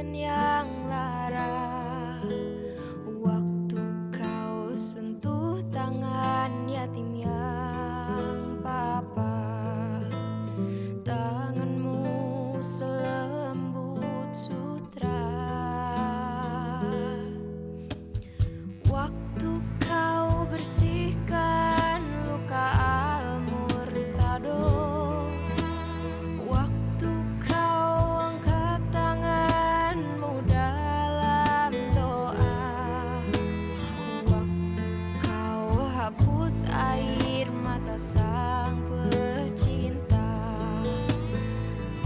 dan yang lara. Waktu kau sentuh tangan yatim yang papa, tanganmu selembut sutra. Waktu kau bersihkan luka al-murtado, waktu kau angkat tanganmu dalam doa, waktu kau hapus air mata sang pecinta,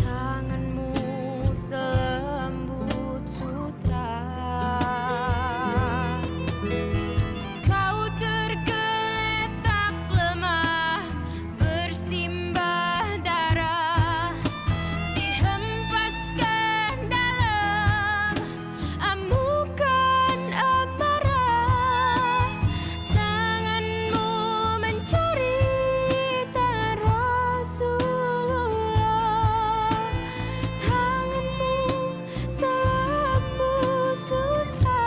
tanganmu selembut sutra. Kau tergeletak lemah, bersimbah darah, dihempaskan dalam amukan amarah. Tanganmu mencari tangan Rasulullah, tanganmu selembut sutra.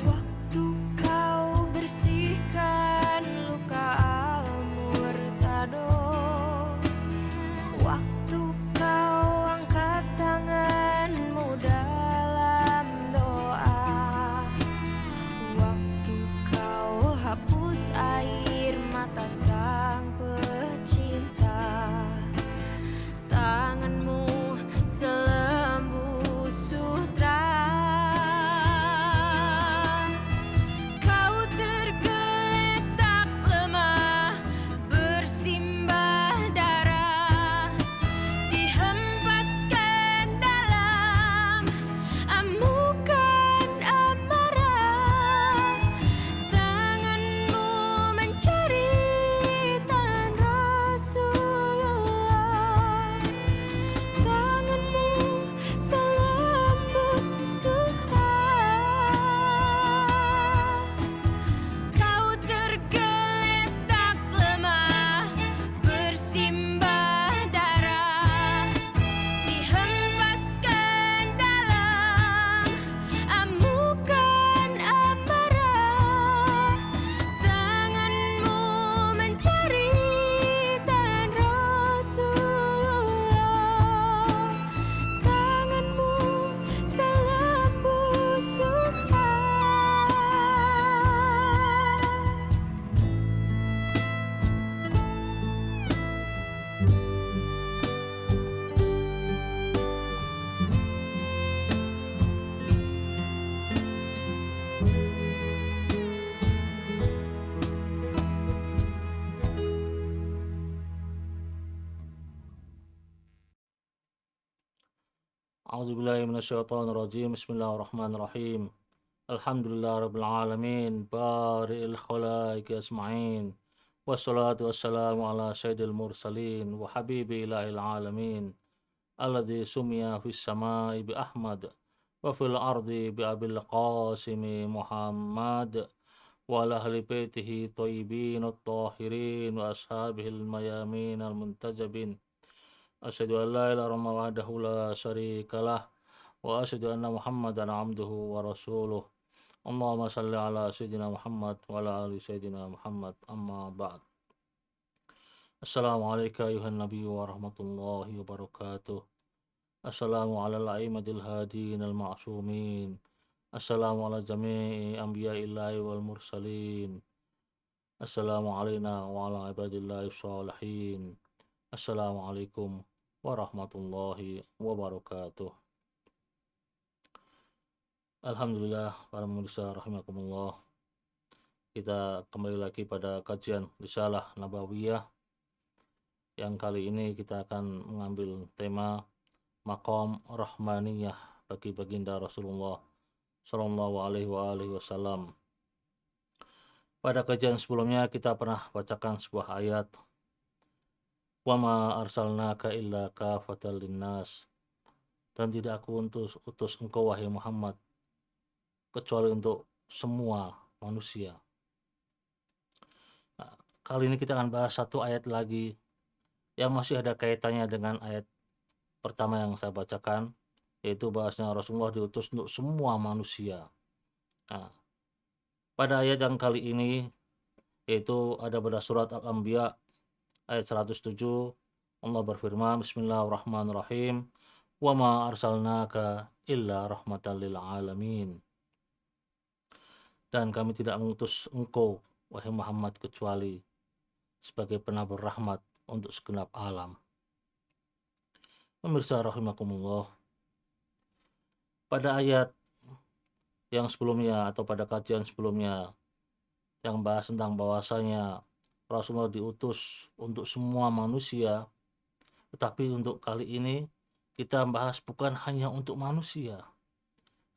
Waktu kau bersihkan luka al-murtado, waktu kau angkat tanganmu dalam doa, waktu kau hapus air mata sang pecinta, tanganmu selembut sutra. Kau tergeletak lemah, bersimbah darah, dihempaskan dalam amukan amarah. Tanganmu mencari tangan Rasulullah, tanganmu selembut sutra. Kau tergeletak lemah, bersimbah darah, dihempaskan dalam amukan amarah. Tanganmu mencari tangan Rasulullah, tanganmu selembut sutra. A'udzubillahi minasyaitonirrajim. Bismillahirrahmanirrahim. Alhamdulillah rabbil alamin, bari'il khalaiqi asma'in. Wassalatu wassalamu ala sayyidil mursalin wa habibi ilahil alamin, alladzi sumiya fis samai bi Ahmad wa fil ardi bi Abil Qasimi Muhammad wa ala ahli baitihi thayyibin at-tahirin wa ashabihil mayamin al-muntajabin. Asyhadu an la ilaha illallah wahdahu la syarikalah wa asyhadu anna Muhammadan abduhu wa rasuluh. Allahumma salli ala sayyidina Muhammad wa ala ali sayyidina Muhammad, amma ba'd. Assalamualaikum ayuhan nabi wa rahmatullahi wabarakatuh. Assalamu ala al-a'immatil hadin al-ma'sumin. Assalamu ala jami'i anbiya'illahi wal mursalin. Assalamu alaina wa ala ibadillahi sholihin. Assalamualaikum warahmatullahi wabarakatuh. Alhamdulillah, para pemirsa rahimakumullah. Kita kembali lagi pada kajian Risalah Nabawiyah yang kali ini kita akan mengambil tema maqam rahmaniyah bagi baginda Rasulullah Shallallahu Alaihi Wasallam. Pada kajian sebelumnya kita pernah bacakan sebuah ayat, wa ma arsalnaka illa kafatan linnas, dan tidak aku utus engkau wahai Muhammad kecuali untuk semua manusia. Nah, kali ini kita akan bahas satu ayat lagi yang masih ada kaitannya dengan ayat pertama yang saya bacakan, yaitu bahasanya Rasulullah diutus untuk semua manusia. Nah, pada ayat yang kali ini yaitu ada pada surat Al-Anbiya ayat 107, Allah berfirman, Bismillahirrahmanirrahim, wa ma arsalnaka illa rahmatan lil alamin. Dan kami tidak mengutus engkau wahai Muhammad kecuali sebagai penabur rahmat untuk segenap alam. Pemirsa rahimakumullah, pada ayat yang sebelumnya atau pada kajian sebelumnya yang bahas tentang bahwasanya Rasulullah diutus untuk semua manusia, tetapi untuk kali ini kita bahas bukan hanya untuk manusia,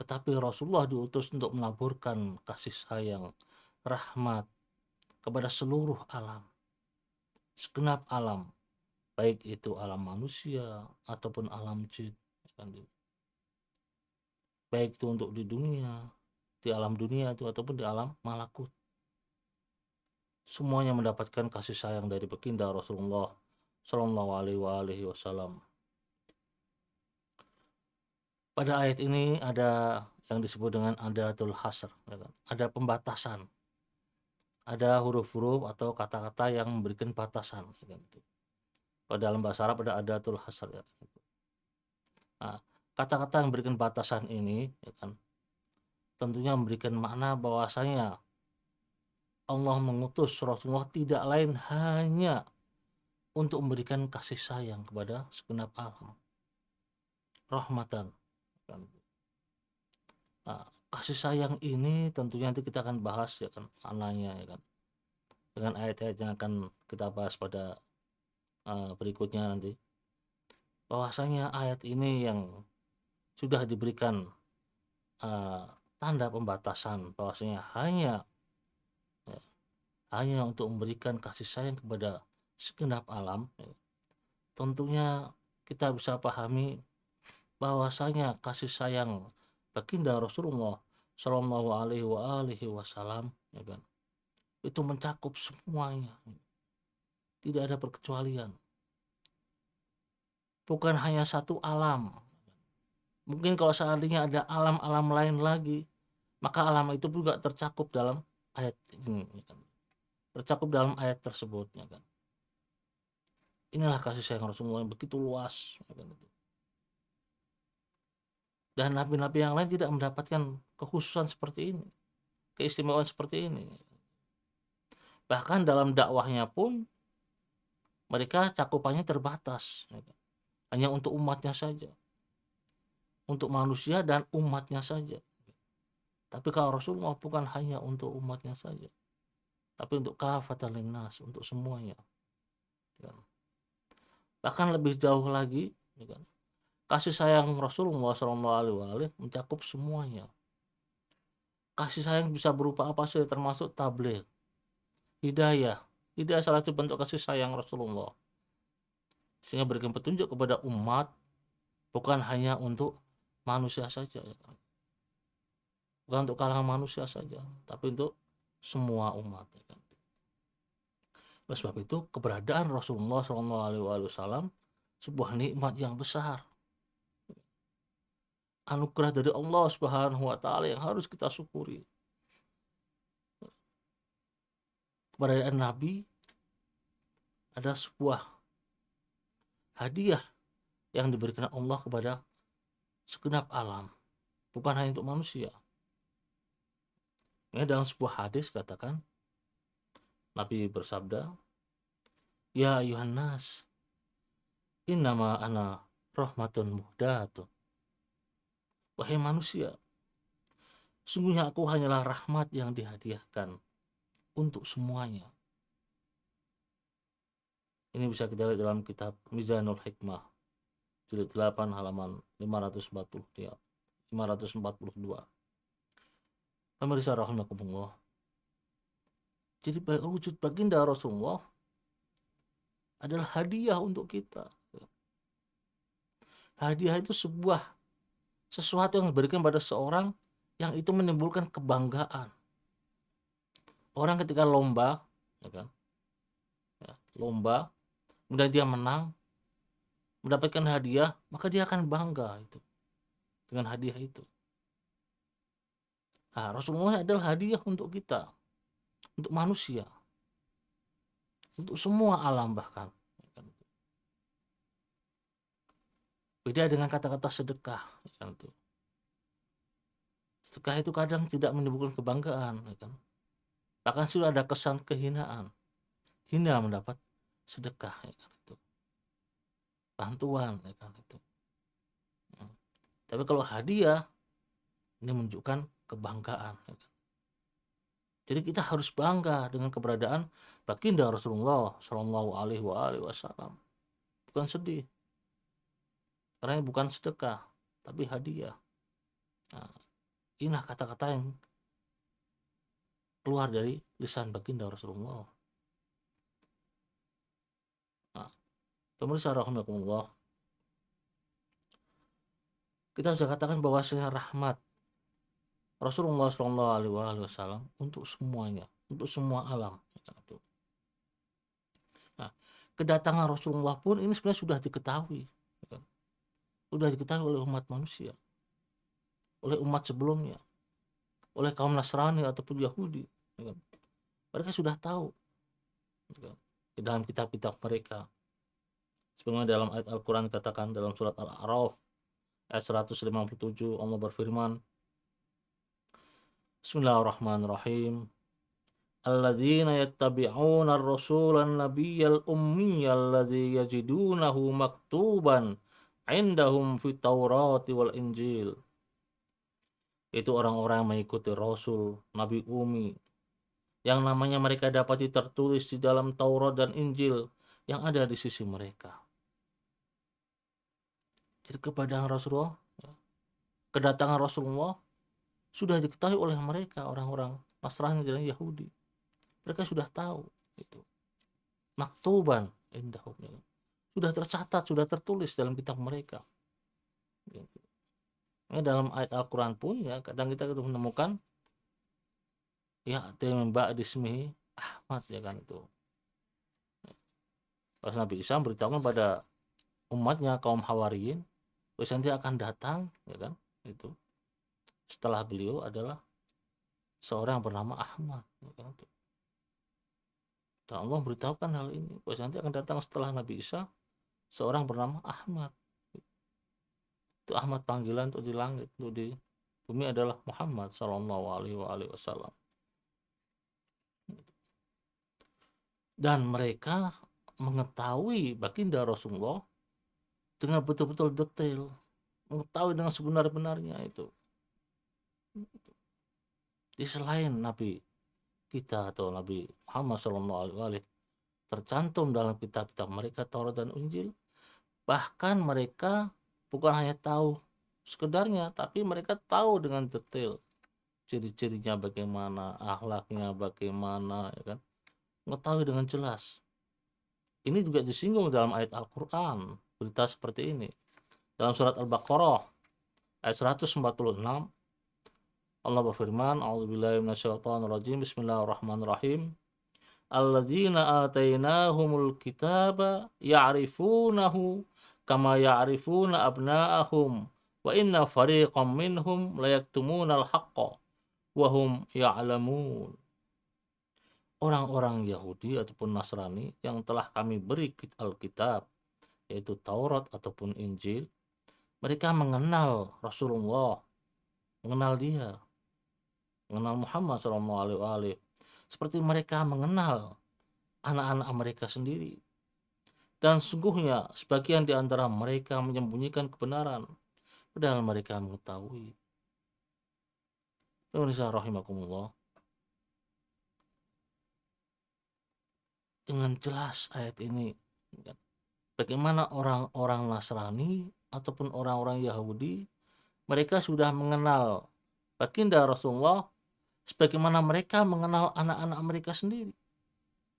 tetapi Rasulullah diutus untuk menaburkan kasih sayang, rahmat kepada seluruh alam, segenap alam, baik itu alam manusia ataupun alam jin, baik itu untuk di dunia, di alam dunia itu ataupun di alam malakut. Semuanya mendapatkan kasih sayang dari baginda Rasulullah Shallallahu Alaihi Wasallam. Pada ayat ini ada yang disebut dengan adatul hasr, ada pembatasan, ada huruf-huruf atau kata-kata yang memberikan batasan. Pada dalam bahasa Arab ada adatul hasr. Nah, kata-kata yang memberikan batasan ini, tentunya memberikan makna bahwasanya Allah mengutus Rasulullah tidak lain hanya untuk memberikan kasih sayang kepada segenap alam, rahmatan. Nah, kasih sayang ini tentunya nanti kita akan bahas maknanya dengan ayat-ayat yang akan kita bahas pada berikutnya nanti. Bahwasanya ayat ini yang sudah diberikan tanda pembatasan bahwasanya hanya untuk memberikan kasih sayang kepada segenap alam, tentunya kita bisa pahami bahwasanya kasih sayang baginda Rasulullah Shallallahu Alaihi Wasallam itu mencakup semuanya, tidak ada perkecualian, bukan hanya satu alam. Mungkin kalau seandainya ada alam-alam lain lagi, maka alam itu juga tercakup dalam ayat ini, tercakup dalam ayat tersebut. Inilah kasih sayang Rasulullah yang begitu luas. Dan nabi-nabi yang lain tidak mendapatkan kekhususan seperti ini, keistimewaan seperti ini. Bahkan dalam dakwahnya pun mereka cakupannya terbatas, hanya untuk umatnya saja, untuk manusia dan umatnya saja. Tapi kalau Rasulullah bukan hanya untuk umatnya saja, tapi untuk kafatan linnas, untuk semuanya. Bahkan lebih jauh lagi, kasih sayang Rasulullah SAW mencakup semuanya. Kasih sayang bisa berupa apa saja, termasuk tabligh, hidayah. Hidayah salah satu bentuk kasih sayang Rasulullah, sehingga berikan petunjuk kepada umat, bukan hanya untuk manusia saja, bukan untuk kalangan manusia saja, tapi untuk semua umat. Oleh sebab itu keberadaan Rasulullah SAW sebuah nikmat yang besar, anugerah dari Allah Subhanahu wa Ta'ala yang harus kita syukuri. Keberadaan Nabi ada sebuah hadiah yang diberikan Allah kepada segenap alam, bukan hanya untuk manusia. Dalam sebuah hadis katakan, Nabi bersabda, ya ayuhan nas, innama ana rahmatun muhdatun. Wahai manusia, sungguhnya aku hanyalah rahmat yang dihadiahkan untuk semuanya. Ini bisa kita lihat dalam kitab Mizanul Hikmah, jilid 8 halaman 542. Pemirsa rahimakumullah. Jadi wujud baginda Rasulullah adalah hadiah untuk kita. Hadiah itu sesuatu yang diberikan pada seorang yang itu menimbulkan kebanggaan. Orang ketika lomba, ya kan? Lomba, kemudian dia menang, mendapatkan hadiah, maka dia akan bangga itu dengan hadiah itu. Nah, Rasulullah adalah hadiah untuk kita, untuk manusia, untuk semua alam bahkan. Beda dengan kata-kata sedekah. Sedekah itu kadang tidak menimbulkan kebanggaan. Bahkan sudah ada kesan kehinaan. Hina mendapat sedekah. Bantuan. Tapi kalau hadiah, ini menunjukkan kebanggaan. Jadi kita harus bangga dengan keberadaan baginda Rasulullah Shallallahu Alaihi Wasallam. Bukan sedih. Karena ini bukan sedekah, tapi hadiah. Nah, inilah kata-kata yang keluar dari lisan baginda Rasulullah. Nah, pemirsa rahimakumullah, kita sudah katakan bahwasanya rahmat Rasulullah Shallallahu Alaihi Wasallam untuk semuanya, untuk semua alam. Nah, kedatangan Rasulullah pun ini sebenarnya sudah diketahui. Sudah diketahui oleh umat manusia, oleh umat sebelumnya, oleh kaum Nasrani ataupun Yahudi. Mereka sudah tahu di dalam kitab-kitab mereka. Sebagaimana dalam ayat Al-Quran katakan dalam surat Al-A'raf ayat 157, Allah berfirman, Bismillahirrahmanirrahim. Alladzina yattabi'una ar-rasulan nabiyyal ummiyal ladzi yajidunahu maktuban indahum fit Taurati wal Injil. Itu orang-orang yang mengikuti Rasul, Nabi Umi, yang namanya mereka dapati tertulis di dalam Taurat dan Injil yang ada di sisi mereka. Jadi kedatangan Rasulullah sudah diketahui oleh mereka, orang-orang Nasrani dan Yahudi. Mereka sudah tahu itu. Maktuban indahum. Sudah tercatat, sudah tertulis dalam kitab mereka. Dalam ayat Al-Quran pun ya kadang kita menemukan ya tembak dismihi Ahmad, ya kan itu. Pas Nabi Isa beritahukan pada umatnya kaum Hawariyin, nanti akan datang, ya kan itu. Setelah beliau adalah seorang yang bernama Ahmad, ya kan itu. Dan Allah beritahukan hal ini, nanti akan datang setelah Nabi Isa seorang bernama Ahmad. Itu Ahmad panggilan untuk di langit, untuk di bumi adalah Muhammad Shallallahu Alaihi Wasallam. Dan mereka mengetahui baginda Rasulullah dengan betul-betul detail, mengetahui dengan sebenar-benarnya itu. Di selain Nabi kita atau Nabi Muhammad SAW tercantum dalam kitab-kitab mereka Taurat dan Injil, bahkan mereka bukan hanya tahu sekedarnya, tapi mereka tahu dengan detail ciri-cirinya bagaimana, akhlaknya bagaimana, ya kan, mengetahui dengan jelas. Ini juga disinggung dalam ayat Al-Quran, berita seperti ini. Dalam surat Al-Baqarah ayat 146, Allah berfirman, A'udzubillahi minasyaitonirrajim, Bismillahirrahmanirrahim. Alladzina atainahumul kitaba ya'rifunahu kama ya'rifuna abna'ahum wa inna fariqam minhum layaktumunal haqqa wa hum ya'lamun. Orang-orang Yahudi ataupun Nasrani yang telah kami beri Alkitab, yaitu Taurat ataupun Injil, mereka mengenal Rasulullah, mengenal dia, mengenal Muhammad SAW, seperti mereka mengenal anak-anak mereka sendiri. Dan sungguhnya sebagian di antara mereka menyembunyikan kebenaran, padahal mereka mengetahui. Pemirsa rahimakumullah, dengan jelas ayat ini kan. Bagaimana orang-orang Nasrani ataupun orang-orang Yahudi, mereka sudah mengenal baginda Rasulullah sebagaimana mereka mengenal anak-anak mereka sendiri.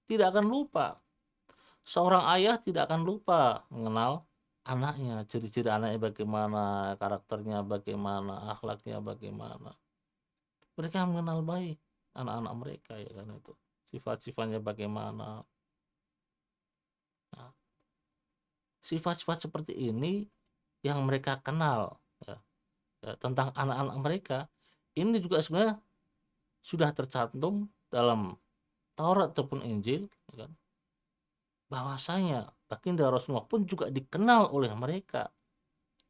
Tidak akan lupa. Seorang ayah tidak akan lupa mengenal anaknya, ciri-ciri anaknya bagaimana, karakternya bagaimana, akhlaknya bagaimana. Mereka mengenal baik anak-anak mereka, ya kan itu. Sifat-sifatnya bagaimana. Nah, sifat-sifat seperti ini yang mereka kenal ya, tentang anak-anak mereka, ini juga sebenarnya sudah tercantum dalam Taurat ataupun Injil, ya kan? Bahwasanya baginda Rasulullah pun juga dikenal oleh mereka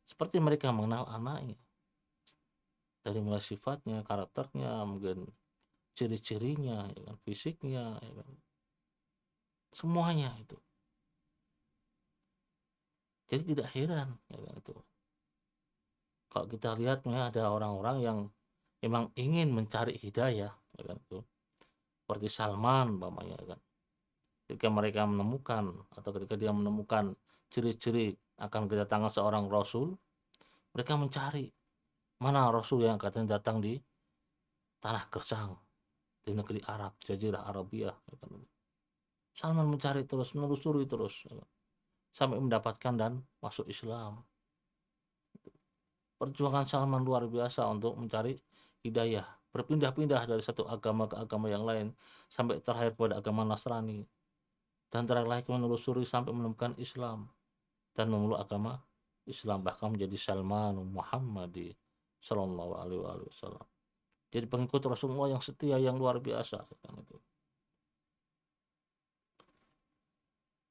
seperti mereka mengenal anaknya, dari mulai sifatnya, karakternya, mungkin ciri-cirinya, ya kan? Fisiknya, ya kan? Semuanya itu. Jadi tidak heran, ya kan itu. Kalau kita lihat ada orang-orang yang memang ingin mencari hidayah, ya kan itu. Seperti Salman umpamanya, ya kan. Ketika mereka menemukan atau ketika dia menemukan ciri-ciri akan kedatangan seorang rasul, mereka mencari mana rasul yang katanya datang di tanah gersang, di negeri Arab, Jazirah Arabia, ya kan. Salman mencari terus, menelusuri terus, ya kan, sampai mendapatkan dan masuk Islam. Perjuangan Salman luar biasa untuk mencari hidayah, berpindah-pindah dari satu agama ke agama yang lain sampai terakhir pada agama Nasrani, dan terakhir lagi menelusuri sampai menemukan Islam dan memeluk agama Islam, bahkan menjadi Salman Muhammadi Sallallahu Alaihi Wasallam. Jadi pengikut Rasulullah yang setia, yang luar biasa kan itu.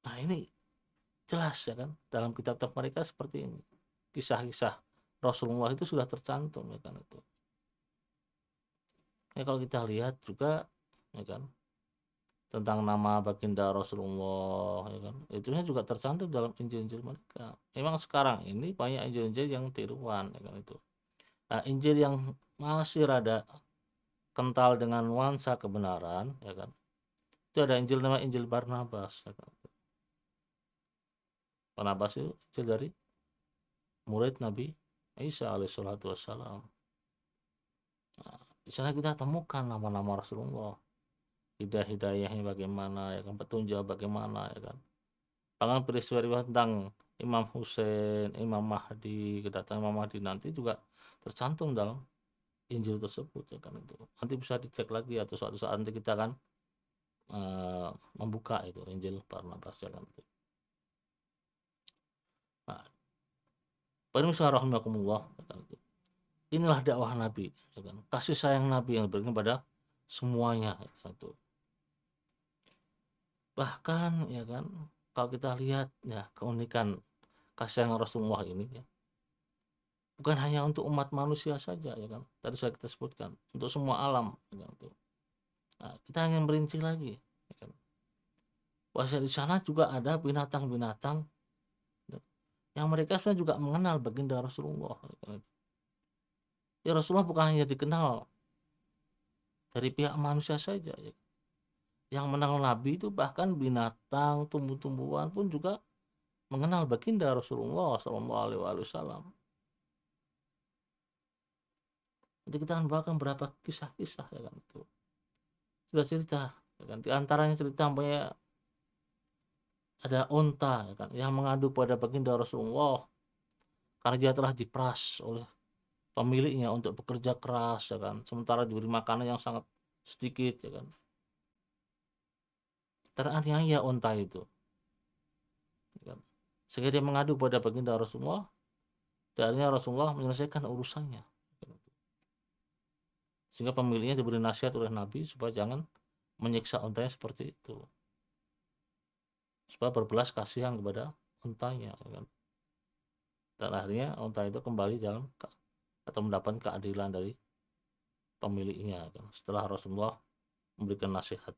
Nah ini jelas ya kan dalam kitab-kitab mereka seperti ini, kisah-kisah Rasulullah itu sudah tercantum ya kan itu. Ya kalau kita lihat juga ya kan tentang nama baginda Rasulullah ya kan, itunya juga tercantum dalam Injil-Injil mereka. Memang sekarang ini banyak Injil-Injil yang tiruan ya kan itu. Nah, Injil yang masih rada kental dengan nuansa kebenaran ya kan, itu ada Injil nama Injil Barnabas ya kan. Barnabas itu Injil dari murid Nabi Isa alaihissalatu wassalam. Nah, di sana kita temukan nama-nama Rasulullah, hidayahnya bagaimana ya kan, petunjuk bagaimana ya kan. Bahkan peristiwa tentang Imam Hussein, Imam Mahdi, kedatangan Imam Mahdi nanti juga tercantum dalam Injil tersebut ya kan itu. Nanti bisa dicek lagi atau suatu saat nanti kita akan membuka itu Injil Barnabas ya kan itu. Nah, pemirsa rahimakumullah ya kan itu. Inilah dakwah Nabi ya kan. Kasih sayang Nabi yang diberikan pada semuanya ya kan itu. Bahkan ya kan kalau kita lihat ya keunikan kasih sayang Rasulullah ini ya, bukan hanya untuk umat manusia saja ya kan, tadi sudah kita sebutkan untuk semua alam ya kan, itu. Nah, kita ingin merinci lagi ya kan, bahwa di sana juga ada binatang-binatang ya, yang mereka sebenarnya juga mengenal baginda Rasulullah ya kan. Ya Rasulullah bukan hanya dikenal dari pihak manusia saja ya. Yang mengenal Nabi itu bahkan binatang, tumbuh-tumbuhan pun juga mengenal baginda Rasulullah Sallallahu Alaihi Wasallam. Nanti kita akan bawakan beberapa kisah-kisah ya kan itu. Sudah cerita ya kan. Di antaranya cerita banyak ada unta ya kan yang mengadu pada baginda Rasulullah karena dia telah diperas oleh pemiliknya untuk bekerja keras ya kan. Sementara diberi makanan yang sangat sedikit ya kan. Teraniaya unta itu. Ya kan. Sehingga dia mengadu pada baginda Rasulullah. Dan akhirnya Rasulullah menyelesaikan urusannya. Sehingga pemiliknya diberi nasihat oleh Nabi supaya jangan menyiksa untanya seperti itu. Supaya berbelas kasihan kepada untanya. Kan? Dan akhirnya unta itu kembali dalam atau mendapat keadilan dari pemiliknya. Kan? Setelah Rasulullah memberikan nasihat.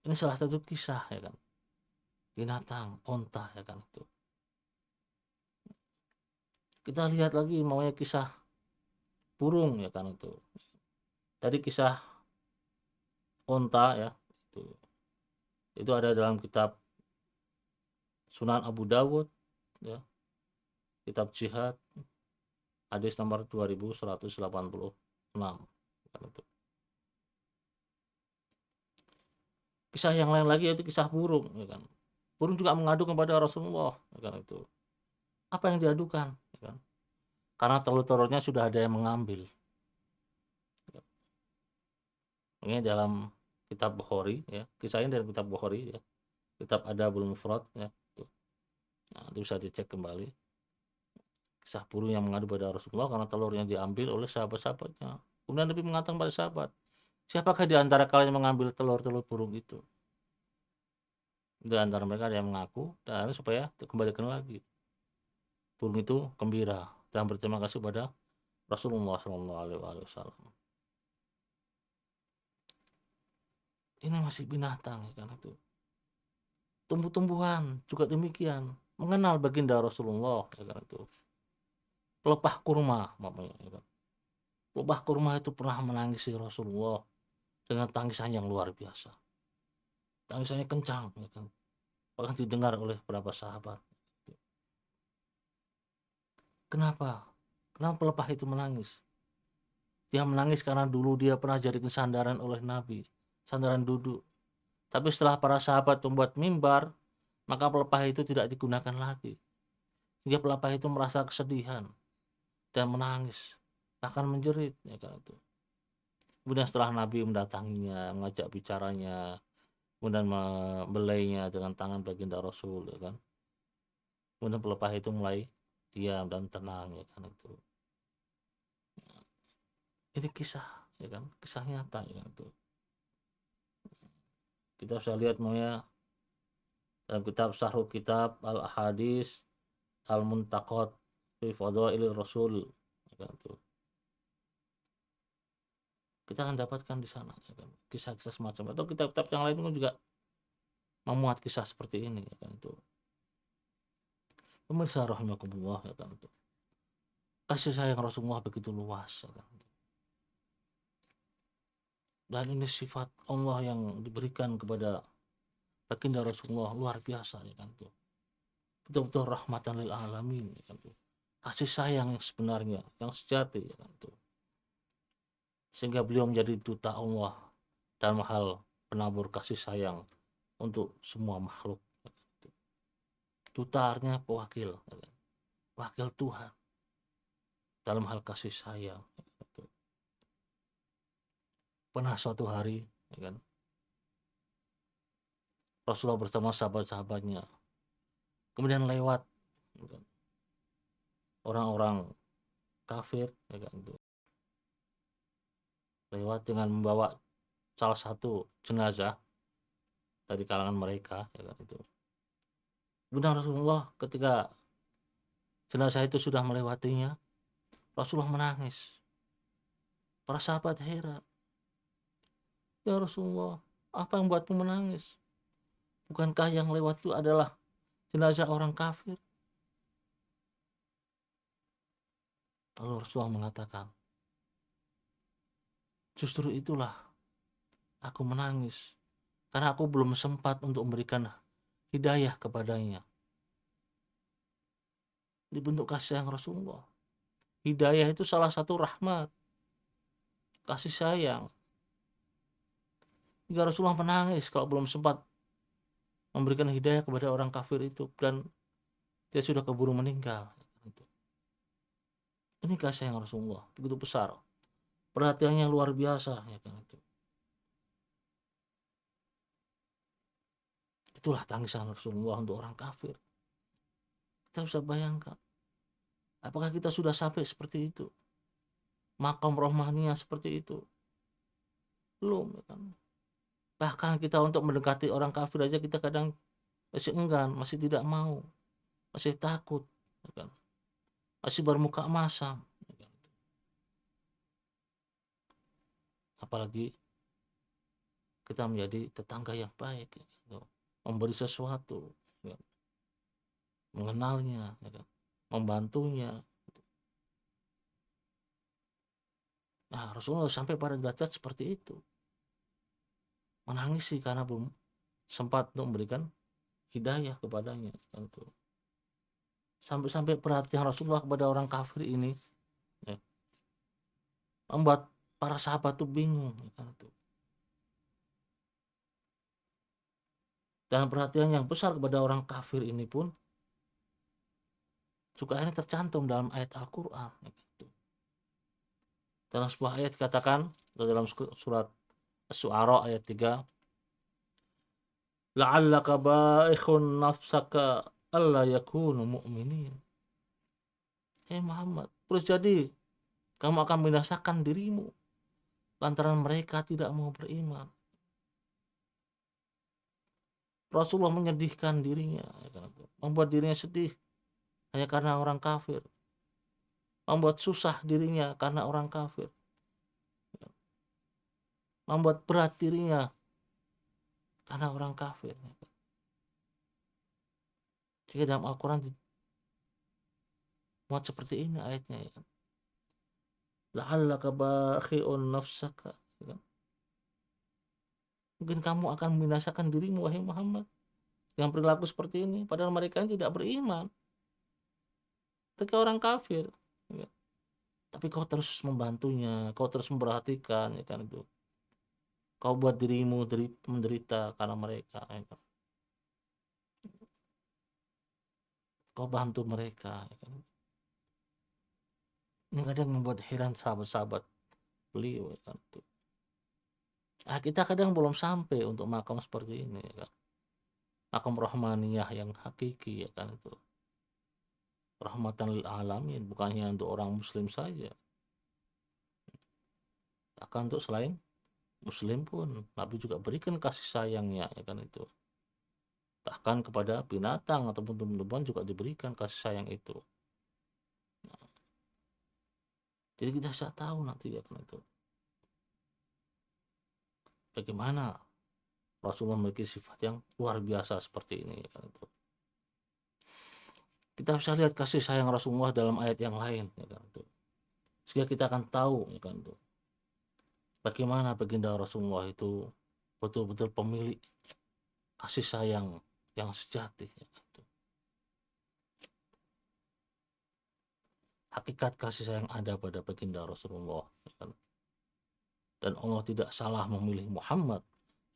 Ini salah satu kisah ya kan. Binatang, unta ya kan itu. Kita lihat lagi maunya kisah burung ya kan itu. Tadi kisah unta ya itu ada dalam kitab Sunan Abu Dawud, ya, kitab jihad, hadis nomor 2186. Kisah yang lain lagi yaitu kisah burung, ya kan. Burung juga mengadu kepada Rasulullah, ya kan itu. Apa yang diadukan, ya kan? Karena telur-telurnya sudah ada yang mengambil. Ini dalam kitab Bukhari, ya. Kisahnya dalam kitab Bukhari, ya. Kitab Adabul Mufrad, ya. Nah, itu bisa dicek kembali. Kisah burung yang mengadu pada Rasulullah karena telurnya diambil oleh sahabat-sahabatnya. Kemudian Nabi mengatakan pada sahabat, siapakah di antara kalian mengambil telur-telur burung itu? Di antara mereka ada yang mengaku dan supaya dikembalikan lagi. Burung itu gembira dan berterima kasih pada Rasulullah SAW. Ini masih binatang, ya kan itu. Tumbuh-tumbuhan juga demikian, mengenal baginda Rasulullah, ya kan itu. Pelepah kurma, makanya, ya kan. Pelepah kurma itu pernah menangisi Rasulullah dengan tangisan yang luar biasa. Tangisannya kencang, ya kan. Bahkan didengar oleh beberapa sahabat. Kenapa? Kenapa pelepah itu menangis? Dia menangis karena dulu dia pernah jadikan sandaran oleh Nabi, sandaran duduk. Tapi setelah para sahabat membuat mimbar, maka pelepah itu tidak digunakan lagi. Sehingga pelepah itu merasa kesedihan dan menangis, bahkan menjerit, ya kan itu. Kemudian setelah Nabi mendatanginya, mengajak bicaranya, kemudian membelainya dengan tangan baginda Rasul, ya kan. Kemudian pelepah itu mulai diam dan tenang, ya kan itu. Ini kisah, ya kan, kisah nyata, ya kan itu. Kita bisa lihat namanya dalam kitab Syahrul Kitab Al-Ahadis Al-Muntaqad fi Fadhailir Rasul, ya kan itu. Kita akan dapatkan di sana, ya kan, kisah-kisah semacam atau kitab-kitab yang lain pun juga memuat kisah seperti ini, ya kan itu. Pemirsa rahimakumullah, ya kan itu. Kasih sayang Rasulullah begitu luas, ya kan. Dan ini sifat Allah yang diberikan kepada baginda Rasulullah luar biasa, ya kan itu. Betul-betul rahmatan lil alamin, ya kan itu. Kasih sayang yang sebenarnya, yang sejati, ya kan itu. Sehingga beliau menjadi duta Allah dalam hal penabur kasih sayang untuk semua makhluk. Duta artinya pewakil, wakil Tuhan dalam hal kasih sayang. Pernah suatu hari, ya kan, Rasulullah bersama sahabat-sahabatnya, kemudian lewat, ya kan, orang-orang kafir, ya kan, lewat dengan membawa salah satu jenazah dari kalangan mereka, ya kan, itu. Kemudian Rasulullah ketika jenazah itu sudah melewatinya, Rasulullah menangis. Para sahabat heran, ya Rasulullah, apa yang membuatmu menangis? Bukankah yang lewat itu adalah jenazah orang kafir? Lalu Rasulullah mengatakan, justru itulah aku menangis, karena aku belum sempat untuk memberikan hidayah kepadanya. Dibentuk kasih sayang Rasulullah. Hidayah itu salah satu rahmat, kasih sayang. Jika Rasulullah menangis kalau belum sempat memberikan hidayah kepada orang kafir itu dan dia sudah keburu meninggal. Ini kasih sayang Rasulullah begitu besar, perhatiannya luar biasa, ya kan itu. Itulah tangisan Rasulullah untuk orang kafir. Kita bisa bayangkan, apakah kita sudah sampai seperti itu? Makam rohmaninya seperti itu? Belum, ya kan? Bahkan kita untuk mendekati orang kafir aja kita kadang masih enggan, masih tidak mau, masih takut, ya kan? Masih bermuka masam, ya kan? Apalagi kita menjadi tetangga yang baik, ya kan? Memberi sesuatu, ya, mengenalnya, ya kan? Membantunya. Nah, Rasulullah sampai pada derajat seperti itu, menangisi karena belum sempat untuk memberikan hidayah kepadanya kan tuh. Sampai-sampai perhatian Rasulullah kepada orang kafir ini ya, membuat para sahabat tuh bingung kan tuh. Dan perhatian yang besar kepada orang kafir ini pun juga ini tercantum dalam ayat Al-Qur'an gitu. Dalam sebuah ayat dikatakan dalam surat Asy-Syu'ara ayat 3, la'allaka ba'ikhun nafsaka alla yakunu mu'minin. Hei Muhammad, terus jadi kamu akan membinasakan dirimu lantaran mereka tidak mau beriman. Rasulullah menyedihkan dirinya, membuat dirinya sedih hanya karena orang kafir, membuat susah dirinya karena orang kafir, membuat berat dirinya karena orang kafir. Jika dalam Al-Quran muat seperti ini ayatnya ya. La'allaka bakhi'un nafsaka. Mungkin kamu akan membinasakan dirimu wahai Muhammad yang perilaku seperti ini, padahal mereka tidak beriman. Mereka orang kafir. Ya. Tapi kau terus membantunya, kau terus memperhatikan, ya kan itu. Kau buat dirimu menderita karena mereka. Ya kan. Kau bantu mereka. Ya kan. Ini kadang membuat heran sahabat-sahabat beliau. Ya kan itu. Kita kadang belum sampai untuk makam seperti ini. Ya kan. Makam rahmaniyah yang hakiki, ya kan itu. Rahmatan lil alamin, bukannya untuk orang muslim saja. Akan untuk selain muslim pun Nabi juga berikan kasih sayangnya, ya kan itu. Bahkan kepada binatang ataupun tumbuhan juga diberikan kasih sayang itu. Nah, jadi kita bisa tahu nanti, ya kan itu. Bagaimana Rasulullah memiliki sifat yang luar biasa seperti ini, ya kan itu. Kita bisa lihat kasih sayang Rasulullah dalam ayat yang lain, ya kan itu. Sehingga kita akan tahu, ya kan itu. Bagaimana baginda Rasulullah itu betul-betul pemilik kasih sayang yang sejati. Hakikat kasih sayang ada pada baginda Rasulullah. Dan Allah tidak salah memilih Muhammad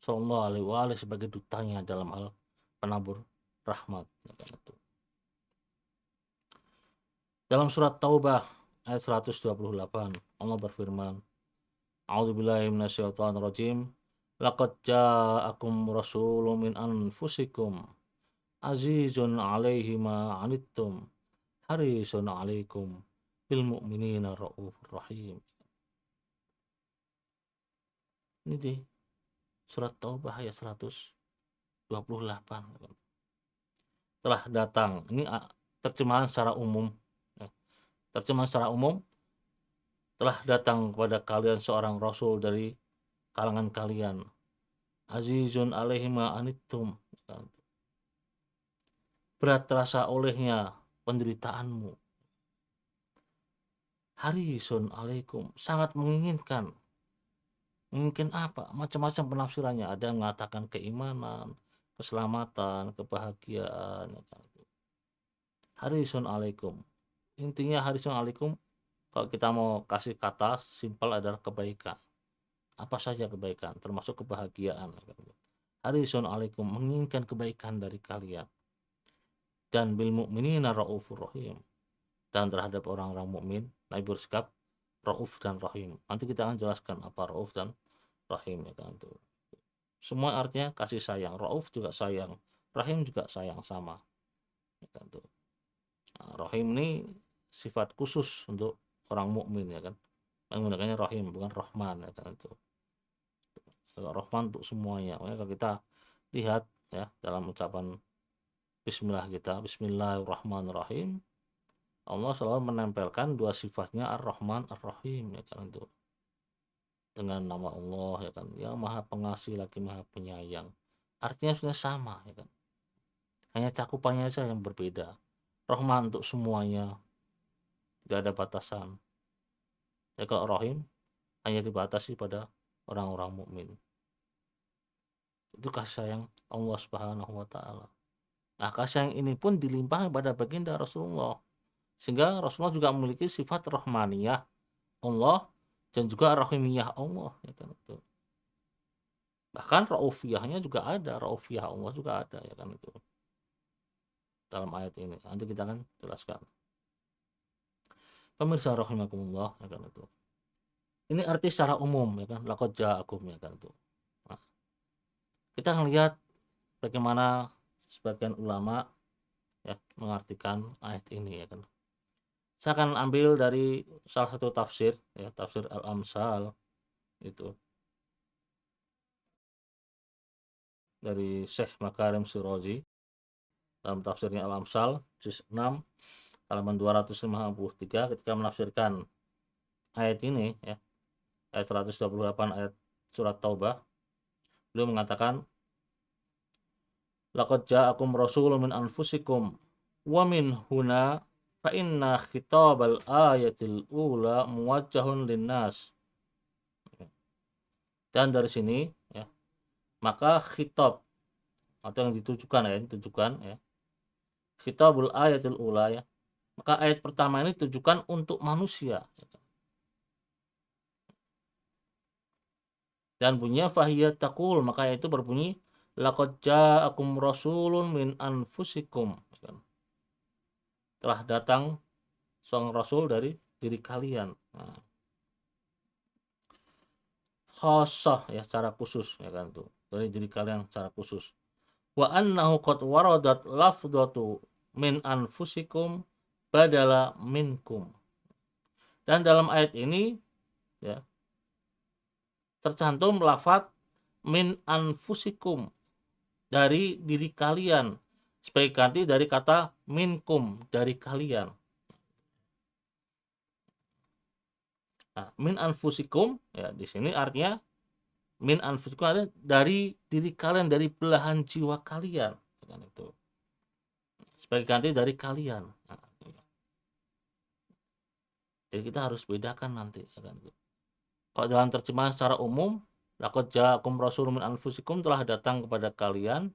Sallallahu Alaihi Wasallam sebagai dutanya dalam hal penabur rahmat. Dalam surat Taubah ayat 128 Allah berfirman, A'udzubillahi minasyaitonirrajim. Laqad ja'akum rasulun min anfusikum azizun 'alaihi ma 'anittum harisun 'alaikum bil mu'minina raufur rahim. Ini di surat Taubah ayat 128. Telah datang, ini terjemahan secara umum. Terjemahan secara umum, telah datang kepada kalian seorang rasul dari kalangan kalian. Azizun 'alaihi ma 'anittum. Berat terasa olehnya penderitaanmu. Harisun 'alaikum, sangat menginginkan. Mungkin apa? Macam-macam penafsirannya. Ada yang mengatakan keimanan, keselamatan, kebahagiaan. Harisun 'alaikum. Intinya harisun 'alaikum, kalau kita mau kasih kata simpel adalah kebaikan. Apa saja kebaikan, termasuk kebahagiaan. Harisun 'alaikum, menginginkan kebaikan dari kalian. Dan bil mu'minina raufur rahim. Dan terhadap orang-orang mukmin, Nabi bersikap rauf dan rahim. Nanti kita akan jelaskan apa rauf dan rahim, ya kan tuh. Semua artinya kasih sayang. Rauf juga sayang, rahim juga sayang sama. Ya kan tuh. Nah, rahim ini sifat khusus untuk orang mukmin, ya kan. Menggunakannya rahim bukan rahman, ya kan itu. Kalau rahman untuk semuanya. Makanya kalau kita lihat ya dalam ucapan bismillah kita, bismillahirrahmanirrahim, Allah selalu menempelkan dua sifatnya ar-Rahman ar-Rahim, ya kan itu. Dengan nama Allah, ya kan, yang maha pengasih lagi maha penyayang. Artinya sudah sama, ya kan. Hanya cakupannya saja yang berbeda. Rahman untuk semuanya, tidak ada batasan. Ya, kalau Rahim hanya dibatasi pada orang-orang mukmin. Itu kasih sayang Allah Subhanahu wa taala. Nah, kasih sayang ini pun dilimpahkan pada baginda Rasulullah. Sehingga Rasulullah juga memiliki sifat rahmaniyah Allah dan juga rahimiyah Allah. Ya kan, itu. Bahkan raufiyahnya juga ada, raufiyah Allah juga ada, ya kan itu. Dalam ayat ini. Nanti kita akan jelaskan. Pemirsa rahimakumullah, ya kan itu. Ini arti secara umum, ya kan. Laqad ja'akum, ya kan itu. Nah, kita melihat bagaimana sebagian ulama ya mengartikan ayat ini, ya kan. Saya akan ambil dari salah satu tafsir, ya, tafsir Al-Amsal itu dari Syekh Makarim Syirazi dalam tafsirnya Al-Amsal juz 6 halaman 253 ketika menafsirkan ayat ini, ya, ayat 128 ayat surat Taubah. Beliau mengatakan, laqad ja'akum rasulun min anfusikum wa min huna fa inna khitabal ayatil ula muwajjahun linnas. Dan dari sini, ya, maka khitab atau yang ditujukan, ya, ditujukan, ya, khitabul ayatil ula, ya, maka ayat pertama ini ditujukan untuk manusia, dan bunyinya fahiyat taqul, maka itu berbunyi laqad ja'akum rasulun min anfusikum, telah datang seorang rasul dari diri kalian. Nah, khasah, ya, secara khusus, ya kan tuh, dari diri kalian secara khusus. Wa annahu qad waradat lafdhatu min anfusikum badala minkum. Dan dalam ayat ini, ya, tercantum lafaz min anfusikum, dari diri kalian, sebagai ganti dari kata minkum, dari kalian. Nah, min anfusikum, ya, di sini artinya min anfusikum adalah dari diri kalian, dari belahan jiwa kalian, kan itu. Sebagai ganti dari kalian. Nah, jadi kita harus bedakan nanti, kan itu. Kalau dalam terjemahan secara umum, laqad ja'akum rasulun min anfusikum, telah datang kepada kalian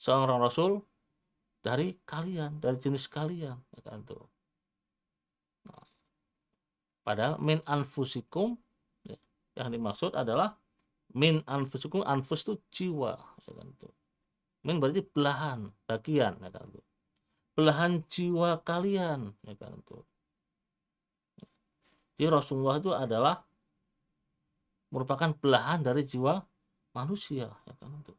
seorang rasul dari kalian, dari jenis kalian, kan itu. Nah, padahal min anfusikum, ya, yang dimaksud adalah min anfusikum, anfus itu jiwa, ya kan itu. Min berarti belahan, bagian, ya kan itu. Belahan jiwa kalian, ya kan itu. Jadi Rasulullah itu adalah merupakan belahan dari jiwa manusia, ya kan itu.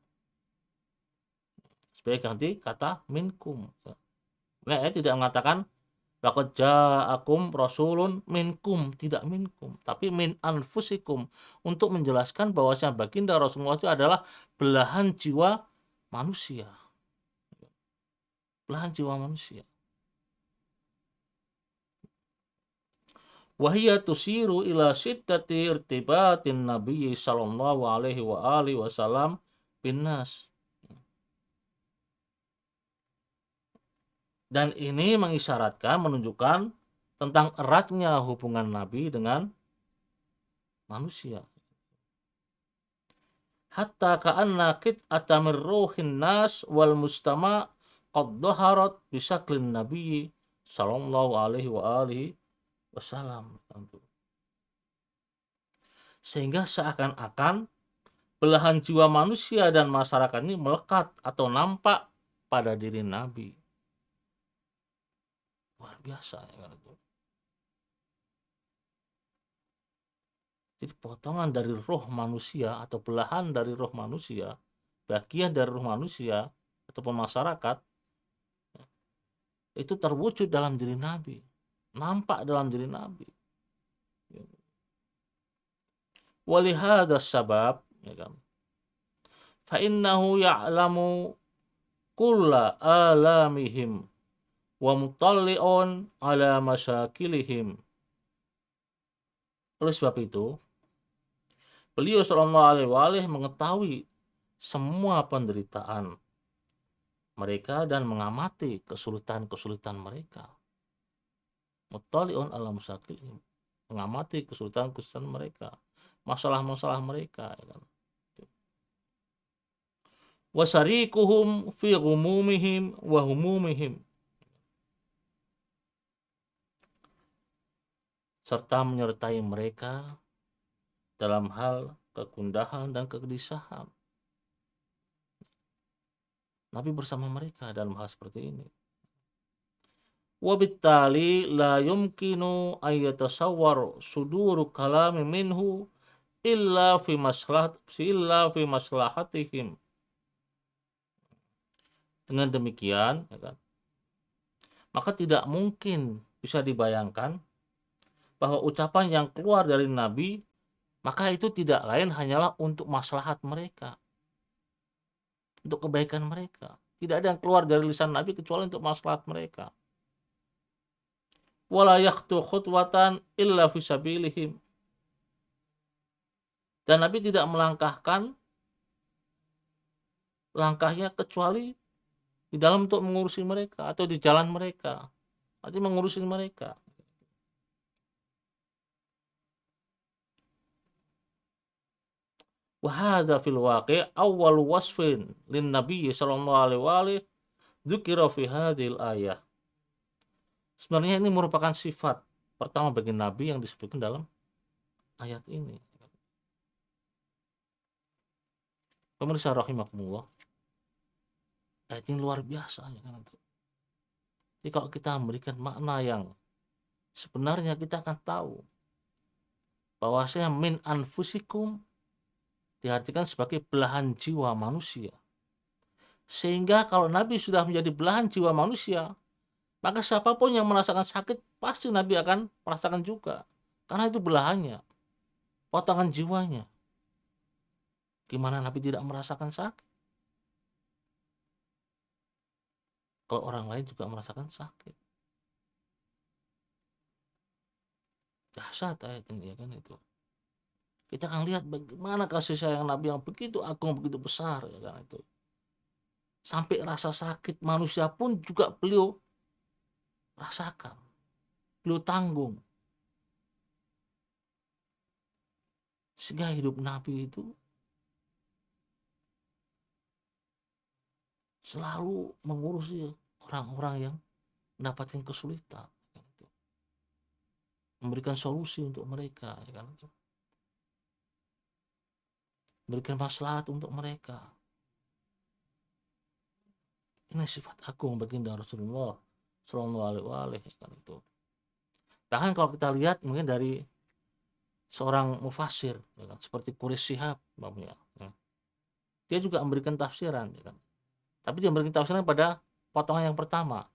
Sebagai ganti kata minkum. Ya. Nah, tidak mengatakan laqad ja'akum rasulun minkum, tidak minkum, tapi min anfusikum, untuk menjelaskan bahwasanya baginda Rasulullah itu adalah belahan jiwa manusia. Belahan jiwa manusia. Wahiyya tusiru ila siddati irtibatin Nabi sallallahu alaihi wa alihi wasallam bin nas. Dan ini mengisyaratkan, menunjukkan tentang eratnya hubungan Nabi dengan manusia. Hatta ka'anna qit'ata min ruhin nas wal mustama' qad dhaharat bisaklin Nabi sallallahu alaihi wa alihi wasallam. Sehingga seakan-akan belahan jiwa manusia dan masyarakat ini melekat atau nampak pada diri Nabi. Luar biasa, ya. Jadi potongan dari roh manusia atau belahan dari roh manusia, bagian dari roh manusia ataupun masyarakat, itu terwujud dalam diri Nabi, nampak dalam diri Nabi. Walihada sabab, ya kan, fa innahu ya'lamu kulla alamihim wa mutalli'un ala masyakilihim. Oleh sebab itu, beliau sallallahu alaihi wasallam mengetahui semua penderitaan mereka dan mengamati kesulitan-kesulitan mereka. Mutalli'un ala masyakilihim, mengamati kesulitan-kesulitan mereka, masalah-masalah mereka, ya kan. wa sarikuhum fi ghumumihim wa humumihim, serta menyertai mereka dalam hal kegundahan dan kegelisahan. Nabi bersama mereka dalam hal seperti ini. Wabittali la yumkinu ayyatasawwar suduru kalami minhu illa fi maslahatihim. Dengan demikian, ya kan, maka tidak mungkin bisa dibayangkan bahwa ucapan yang keluar dari Nabi, maka itu tidak lain hanyalah untuk maslahat mereka, untuk kebaikan mereka. Tidak ada yang keluar dari lisan Nabi kecuali untuk maslahat mereka. Wala yakhtu khutwatan illa fi sabilihim. Dan Nabi tidak melangkahkan langkahnya kecuali di dalam untuk mengurusi mereka atau di jalan mereka, artinya mengurusi mereka. Wa hadza fil waqi' awwal wasfin lin nabiy sallallahu alaihi wa alihi dzukira fi hadhil ayah. Sebenarnya ini merupakan sifat pertama bagi Nabi yang disebutkan dalam ayat ini. Pemirsa rahimakumullah, ayat ini luar biasa ya kan. Jadi kalau kita memberikan makna yang sebenarnya, kita akan tahu bahwasanya min anfusikum diartikan sebagai belahan jiwa manusia. Sehingga kalau Nabi sudah menjadi belahan jiwa manusia, maka siapapun yang merasakan sakit pasti Nabi akan merasakan juga. Karena itu belahannya, potongan jiwanya. Gimana Nabi tidak merasakan sakit? Kalau orang lain juga merasakan sakit. Dahsyat ayat ini ya kan itu. Kita akan lihat bagaimana kasih sayang Nabi yang begitu agung, begitu besar ya kan itu. Sampai rasa sakit manusia pun juga beliau rasakan. Beliau tanggung. Sehingga hidup Nabi itu selalu mengurusi orang-orang yang mendapatkan kesulitan, memberikan solusi untuk mereka, ya kan? Memberikan maslahat untuk mereka. Ini sifat agung baginda Rasulullah Sallallahu Alaihi Wasallam itu. Bahkan kalau kita lihat mungkin dari seorang mufasir, ya kan? Seperti Quraish Shihab, ya. Dia juga memberikan tafsiran, ya kan? Tapi dia memberikan tafsiran pada potongan yang pertama.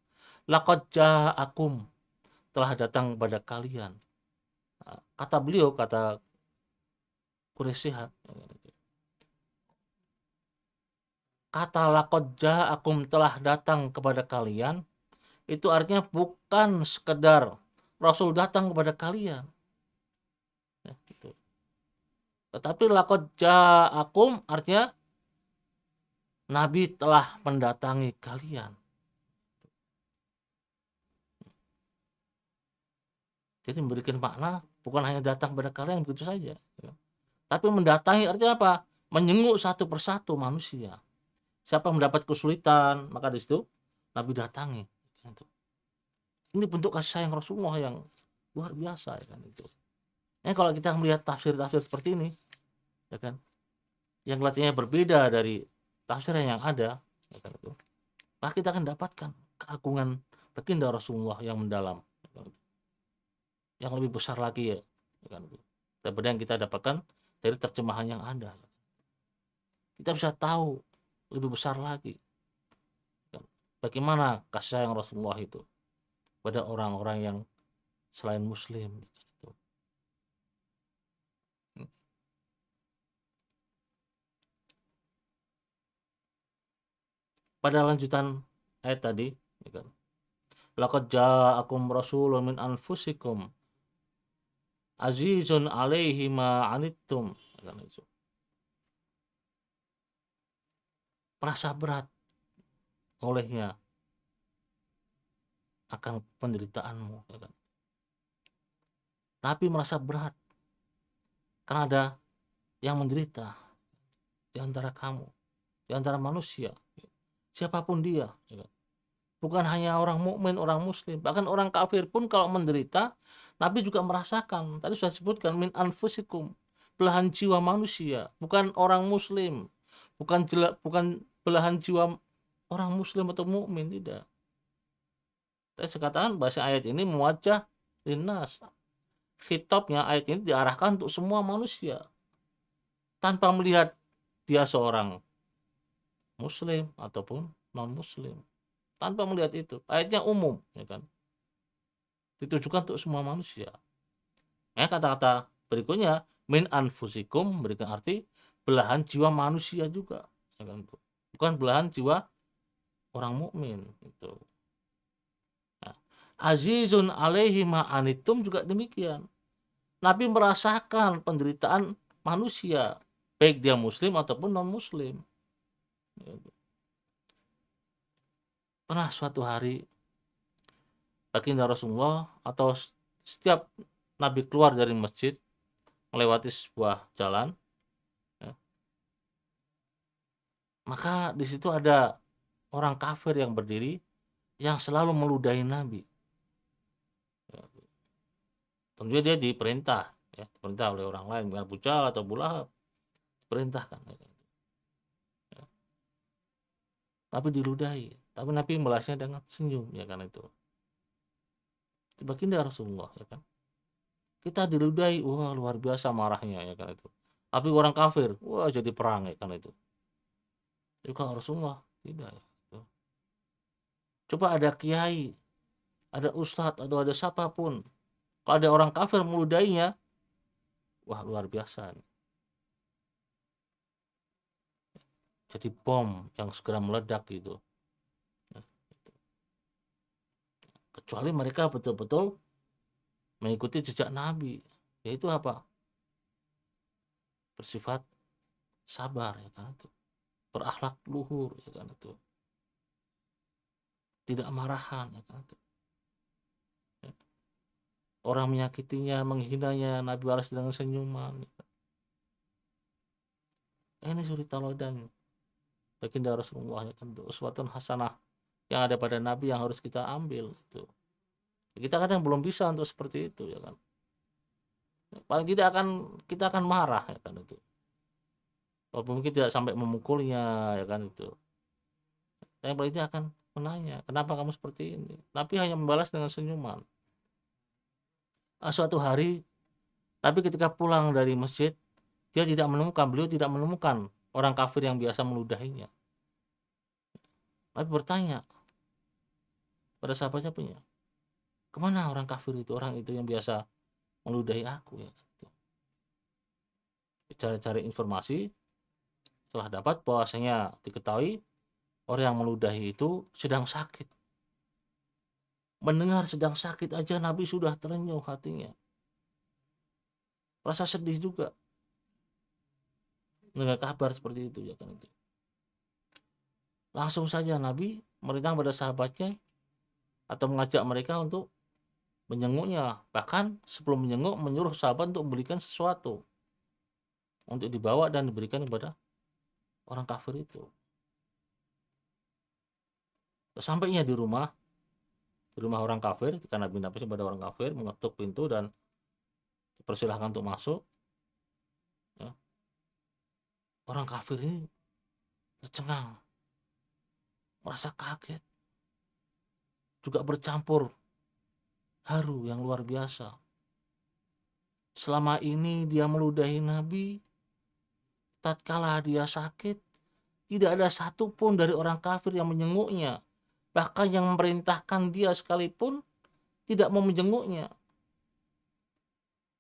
Laqad ja'akum, telah datang kepada kalian. Nah, kata beliau, kata Quraish Shihab, kata laqad ja'akum, telah datang kepada kalian, itu artinya bukan sekedar Rasul datang kepada kalian. Ya, gitu. Tetapi laqad ja'akum artinya Nabi telah mendatangi kalian. Jadi memberikan makna bukan hanya datang kepada kalian begitu saja. Tapi mendatangi artinya apa? Menyenguk satu persatu manusia. Siapa yang mendapat kesulitan, maka di situ Nabi datangi. Ini bentuk kasih sayang Rasulullah yang luar biasa, ya kan itu. Kalau kita melihat tafsir-tafsir seperti ini, ya kan, yang kelihatannya berbeda dari tafsir yang ada, ya kan itu, maka kita akan dapatkan keagungan baginda Rasulullah yang mendalam, ya kan, yang lebih besar lagi, ya kan itu, daripada yang kita dapatkan dari terjemahan yang ada. Kita bisa tahu lebih besar lagi, ya kan, bagaimana kasih sayang Rasulullah itu pada orang-orang yang selain Muslim. Pada lanjutan ayat tadi, ya kan, laqad ja'akum rasulun min anfusikum azizun 'alaihi ma 'anittum, ya kan itu. Merasa berat olehnya akan penderitaanmu, ya kan. Nabi merasa berat karena ada yang menderita di antara kamu. di antara manusia, siapapun dia, ya kan. Bukan hanya orang mukmin, orang muslim, bahkan orang kafir pun kalau menderita, Nabi juga merasakan. Tadi sudah disebutkan min anfusikum, belahan jiwa manusia, bukan orang muslim, bukan belahan jiwa orang muslim atau mukmin, tidak. Saya katakan bahasa ayat ini muwajjah linnas. Khitabnya ayat ini diarahkan untuk semua manusia tanpa melihat dia seorang muslim ataupun non muslim. Tanpa melihat itu, ayatnya umum, ya kan, ditujukan untuk semua manusia. Kata-kata berikutnya min anfusikum memberikan arti belahan jiwa manusia juga, ya kan, bukan belahan jiwa orang mukmin itu. Nah, azizun alaihi ma'anitum juga demikian. Nabi merasakan penderitaan manusia, baik dia muslim ataupun non muslim. Pernah suatu hari baginda Rasulullah atau setiap Nabi keluar dari masjid melewati sebuah jalan, ya, maka di situ ada orang kafir yang berdiri yang selalu meludahi Nabi. Ya, tentunya dia diperintah, ya, diperintah oleh orang lain, bukan Abu Jahal atau Abu Lahab, diperintahkan. Ya. Tapi diludahi, tapi Nabi membalasnya dengan senyum, ya kan itu. Baginda Rasulullah, ya kan. Kita diludahi, wah luar biasa marahnya, ya kan itu. Tapi orang kafir, wah jadi perang, ya kan itu. Juga Rasulullah tidak, ya. Coba ada kiai, ada ustadz, atau ada siapapun, kalau ada orang kafir meludahinya, wah luar biasa. Jadi bom yang segera meledak gitu. Kecuali mereka betul-betul mengikuti jejak Nabi, yaitu apa? Bersifat sabar, ya kan itu. Berakhlak luhur, ya kan itu. Tidak marahan, ya kan itu. Ya. Orang menyakitinya, menghinanya, Nabi balas dengan senyuman. Ya kan. Ini suri teladan baginda Rasulullah, ya kan itu. Uswatun hasanah yang ada pada Nabi yang harus kita ambil itu. Kita kadang belum bisa untuk seperti itu, ya kan. Paling tidak kita akan marah, ya kan itu. Walaupun mungkin tidak sampai memukulnya, ya kan itu. Yang paling tidak akan menanya, kenapa kamu seperti ini? Tapi hanya membalas dengan senyuman. Suatu hari, Nabi ketika pulang dari masjid, beliau tidak menemukan orang kafir yang biasa meludahinya. Nabi bertanya pada sahabat-sahabatnya, kemana orang kafir itu, orang itu yang biasa meludahi aku, ya. Cari-cari informasi, setelah dapat bahwasanya diketahui orang yang meludahi itu sedang sakit. Mendengar sedang sakit aja Nabi sudah terenyuh hatinya. Rasa sedih juga mendengar kabar seperti itu, ya kan itu. Langsung saja Nabi merintah pada sahabatnya atau mengajak mereka untuk menyenguknya. Bahkan sebelum menyenguk menyuruh sahabat untuk memberikan sesuatu untuk dibawa dan diberikan kepada orang kafir itu. Sampainya di rumah orang kafir, karena Nabi pada orang kafir mengetuk pintu dan dipersilahkan untuk masuk. Ya. Orang kafir ini tercengang, merasa kaget, juga bercampur haru yang luar biasa. Selama ini dia meludahi Nabi, tatkala dia sakit, tidak ada satupun dari orang kafir yang menjenguknya. Bahkan yang memerintahkan dia sekalipun tidak mau menjenguknya.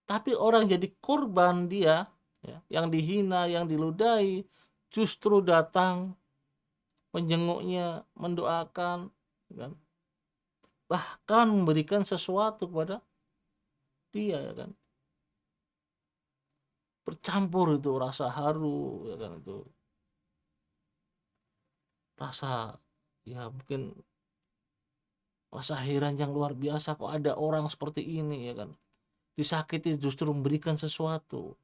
Tapi orang jadi korban dia, ya, yang dihina, yang diludahi, justru datang menjenguknya, mendoakan, kan? Bahkan memberikan sesuatu kepada dia, ya kan. Bercampur itu rasa haru, ya kan itu. Rasa, ya mungkin rasa heran yang luar biasa, kok ada orang seperti ini, ya kan. Disakiti justru memberikan sesuatu.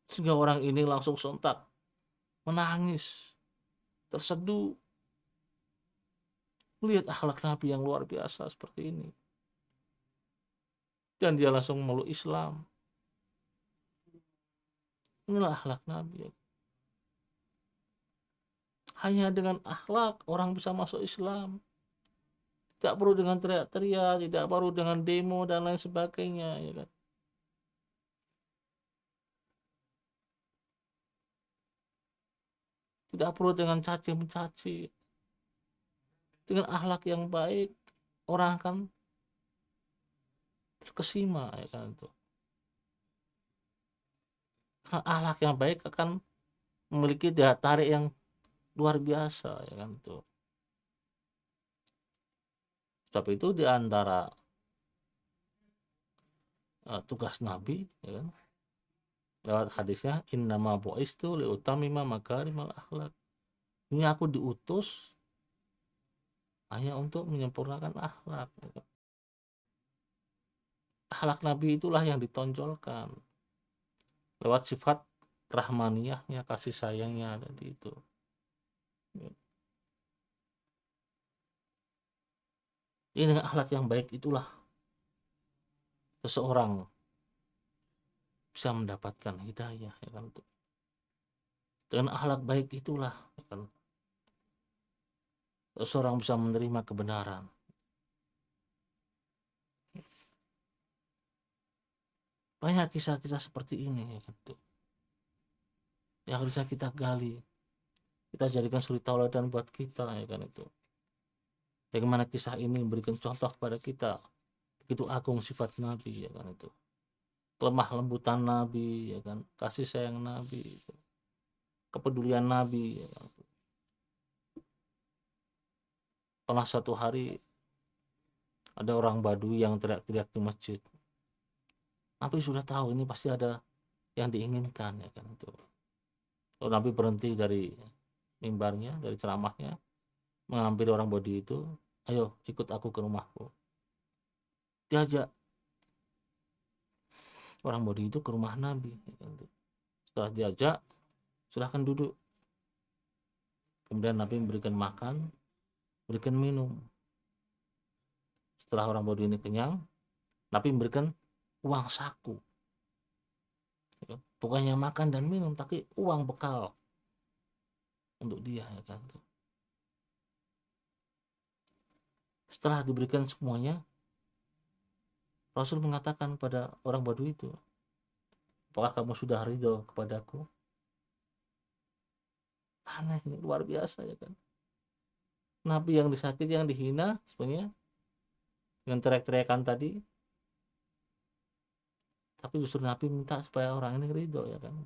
Sehingga orang ini langsung sontak menangis, terseduh melihat akhlak Nabi yang luar biasa seperti ini. Dan dia langsung meluk Islam. Inilah akhlak Nabi. Hanya dengan akhlak orang bisa masuk Islam. Tidak perlu dengan teriak-teriak, tidak perlu dengan demo dan lain sebagainya, ya kan. Tidak perlu dengan caci mencaci. Dengan akhlak yang baik, orang akan terkesima, ya kan itu. Akhlak yang baik akan memiliki daya tarik yang luar biasa, ya kan itu. Sebab itu di antara tugas Nabi, ya kan, lewat hadisnya innama bu'istu liutamima makarimal akhlak. Ini aku diutus hanya untuk menyempurnakan akhlak. Ya kan. Akhlak Nabi itulah yang ditonjolkan lewat sifat rahmaniyahnya, kasih sayangnya tadi itu. Ini dengan akhlak yang baik itulah seseorang bisa mendapatkan hidayah, ya kan. Dengan akhlak baik itulah, ya kan, seseorang bisa menerima kebenaran. Banyak kisah-kisah seperti ini, ya kan, yang harusnya kita gali, kita jadikan suri tauladan buat kita, ya kan itu. Bagaimana kisah ini memberikan contoh kepada kita begitu agung sifat Nabi, ya kan itu. Lemah lembutan Nabi, ya kan, kasih sayang Nabi, kepedulian Nabi, ya kan. Pernah satu hari ada orang Badui yang teriak-teriak di masjid. Nabi sudah tahu ini pasti ada yang diinginkan, ya kan itu. Lalu Nabi berhenti dari mimbarnya, dari ceramahnya, mengambil orang Badui itu, ayo ikut aku ke rumahku. Diajak orang Badui itu ke rumah Nabi. Setelah diajak, silahkan duduk. Kemudian Nabi memberikan makan, berikan minum. Setelah orang Badui ini kenyang, Nabi memberikan uang saku. Bukannya makan dan minum, tapi uang bekal untuk dia, ya kan. Setelah diberikan semuanya, Rasul mengatakan pada orang Badui itu, apakah kamu sudah ridho kepadaku? Aneh, ini luar biasa, ya kan. Nabi yang disakiti, yang dihina sebenarnya dengan teriak-teriakan tadi, tapi justru Nabi minta supaya orang ini ridho, ya kan.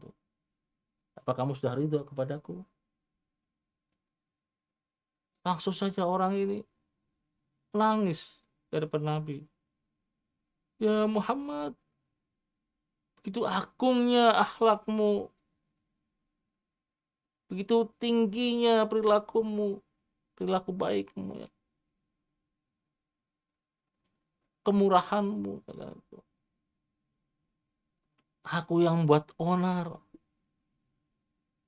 Apa kamu sudah ridho kepadaku? Langsung saja orang ini nangis dari depan Nabi. Ya Muhammad, begitu agungnya akhlakmu, begitu tingginya perilakumu, perilaku baikmu, ya. Kemurahanmu, ya kan? Aku yang buat onar,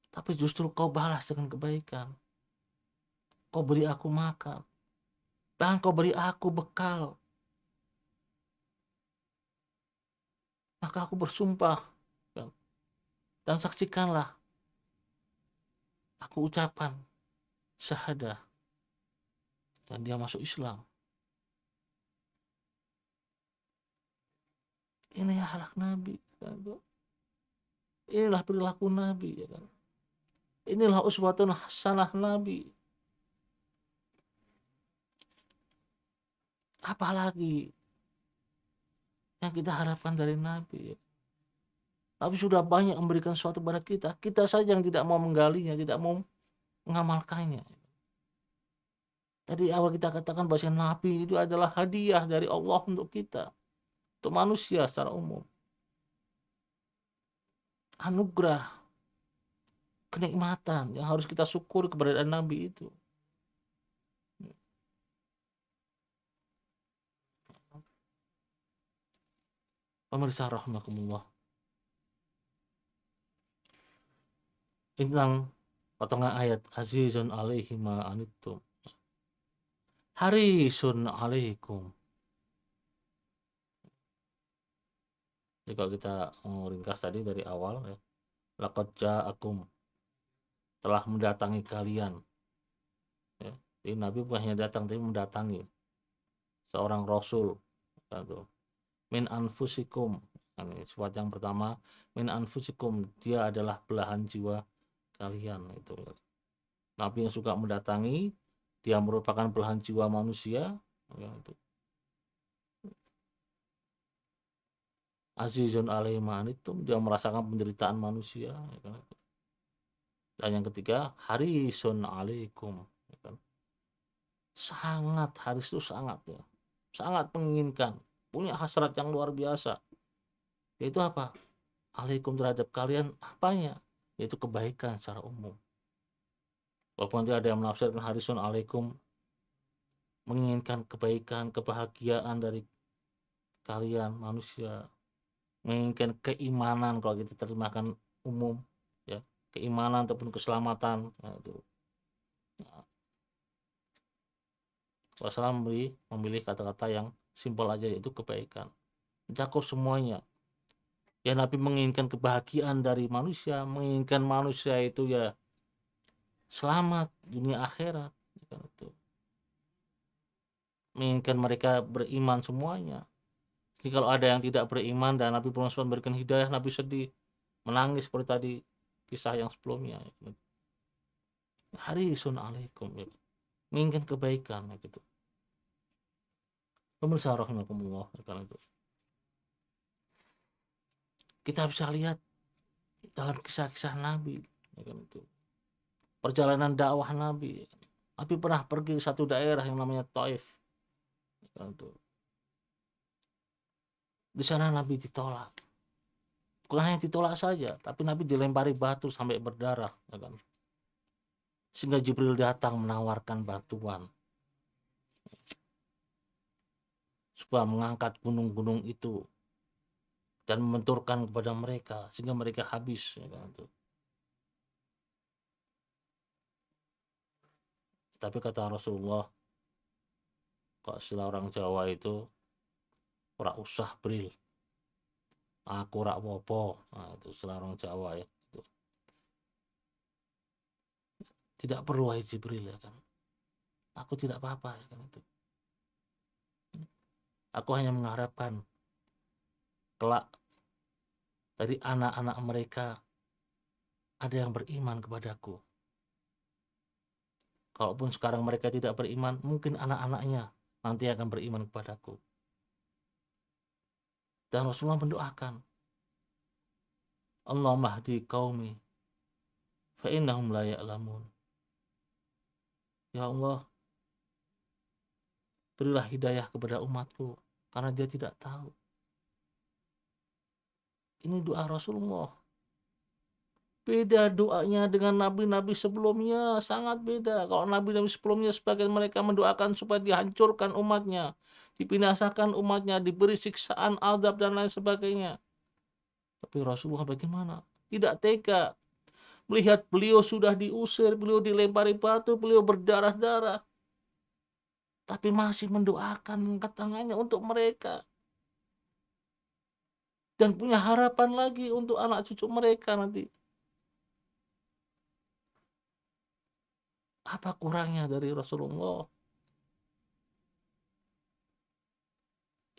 tapi justru kau balas dengan kebaikan. Kau beri aku makan, dan kau beri aku bekal. Maka aku bersumpah, dan saksikanlah aku ucapkan syahadah, dan dia masuk Islam. Ini akhlak Nabi, kan? Inilah perilaku Nabi, ya kan? Inilah uswatun hasanah Nabi. Apalagi yang kita harapkan dari Nabi? Nabi sudah banyak memberikan sesuatu kepada kita. Kita saja yang tidak mau menggalinya, tidak mau mengamalkannya. Tadi awal kita katakan bahwa Nabi itu adalah hadiah dari Allah untuk kita, untuk manusia secara umum. Anugerah, kenikmatan yang harus kita syukur keberadaan Nabi itu. Pemirsa rahimakumullah. Tentang Potongan ayat azizun alaihi ma anittum harisun alaikum. Jadi kalau kita ringkas tadi dari awal ya, laqad ja'akum, telah mendatangi kalian ya. Jadi Nabi bukan hanya datang tapi mendatangi seorang rasul. Min anfusikum, ini sifat yang pertama, min anfusikum, dia adalah belahan jiwa kalian. Itu Nabi yang suka mendatangi, dia merupakan belahan jiwa manusia ya, itu. Azizun alaihi ma anittum, dia merasakan penderitaan manusia ya kan? Dan yang ketiga, harisun alaikum ya kan? Sangat, haris itu sangat ya, sangat menginginkan, punya hasrat yang luar biasa, yaitu apa? Alaikum, terhadap kalian, apanya? Yaitu kebaikan secara umum. Walaupun nanti ada yang menafsirkan harisun alaikum menginginkan kebaikan, kebahagiaan dari kalian manusia, menginginkan keimanan, kalau kita terjemahkan umum ya, keimanan ataupun keselamatan. Nah, itu Rasulullah memilih kata-kata yang simpel aja, yaitu kebaikan, mencakup semuanya ya. Nabi menginginkan kebahagiaan dari manusia, menginginkan manusia itu ya selamat dunia akhirat ya kan, itu menginginkan mereka beriman semuanya. Jadi kalau ada yang tidak beriman dan Nabi SAW memberikan hidayah, Nabi sedih, menangis seperti tadi kisah yang sebelumnya ya kan. Harisun alaikum ya, menginginkan kebaikan ya gitu. Pemirsa rahimakumullah ya kan, itu kita bisa lihat dalam kisah-kisah Nabi ya kan, itu perjalanan dakwah Nabi. Nabi pernah pergi ke satu daerah yang namanya Taif ya kan, itu di sana Nabi ditolak. Bukan hanya ditolak saja, tapi Nabi dilempari batu sampai berdarah ya kan. Sehingga Jibril datang menawarkan bantuan supaya mengangkat gunung-gunung itu dan membenturkan kepada mereka sehingga mereka habis ya kan, itu. Tapi kata Rasulullah, kok istilah orang Jawa itu ora usah bril, aku rak wopo. Nah, itu istilah orang Jawa ya. Itu. Tidak perlu wahai Jibril ya kan. Aku tidak apa-apa ya kan, itu. Aku hanya mengharapkan kelak dari anak-anak mereka ada yang beriman kepadaku. Kalaupun sekarang mereka tidak beriman, mungkin anak-anaknya nanti akan beriman kepadaku. Dan Rasulullah mendoakan, Allahumma hdi qaumi fa innahum la ya'lamun. Ya Allah, berilah hidayah kepada umatku karena dia tidak tahu. Ini doa Rasulullah. Beda doanya dengan nabi-nabi sebelumnya, sangat beda. Kalau nabi-nabi sebelumnya sebagian mereka mendoakan supaya dihancurkan umatnya, dibinasakan umatnya, diberi siksaan, azab dan lain sebagainya. Tapi Rasulullah bagaimana? Tidak tega. Melihat beliau sudah diusir, beliau dilempari batu, beliau berdarah-darah, tapi masih mendoakan, mengangkat tangannya untuk mereka. Dan punya harapan lagi untuk anak cucu mereka nanti. Apa kurangnya dari Rasulullah?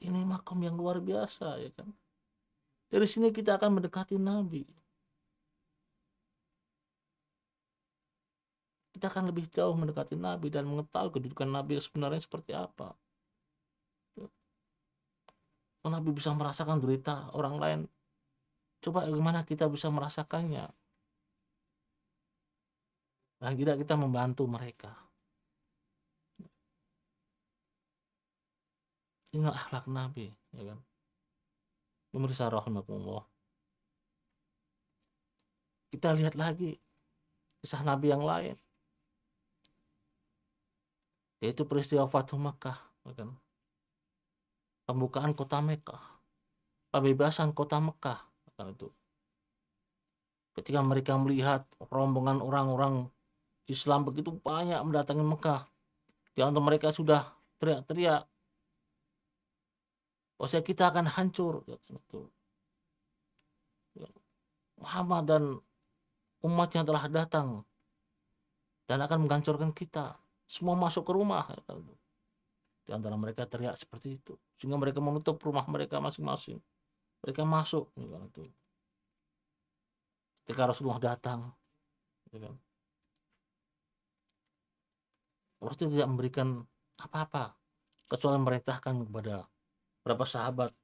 Ini makom yang luar biasa ya kan. Dari sini kita akan mendekati Nabi. Kita akan lebih jauh mendekati Nabi dan mengetahui kedudukan Nabi sebenarnya seperti apa. Kalau Nabi bisa merasakan derita orang lain, coba bagaimana kita bisa merasakannya. Dan kita membantu mereka. Ini akhlak Nabi, ya kan? Pemirsa rahimakumullah. Kita lihat lagi kisah Nabi yang lain, yaitu peristiwa Fathu Makkah, ya kan? Pembukaan kota Mekah, pembebasan kota Mekah, ya kan itu. Ketika mereka melihat rombongan orang-orang Islam begitu banyak mendatangi Mekah, di antara mereka sudah teriak-teriak, bahwa kita akan hancur. Muhammad dan umatnya telah datang dan akan menghancurkan kita. Semua masuk ke rumah. Di antara mereka teriak seperti itu, sehingga mereka menutup rumah mereka masing-masing. Mereka masuk. Ketika Rasulullah datang, Rasulullah tidak memberikan apa-apa, kecuali memerintahkan kepada beberapa sahabat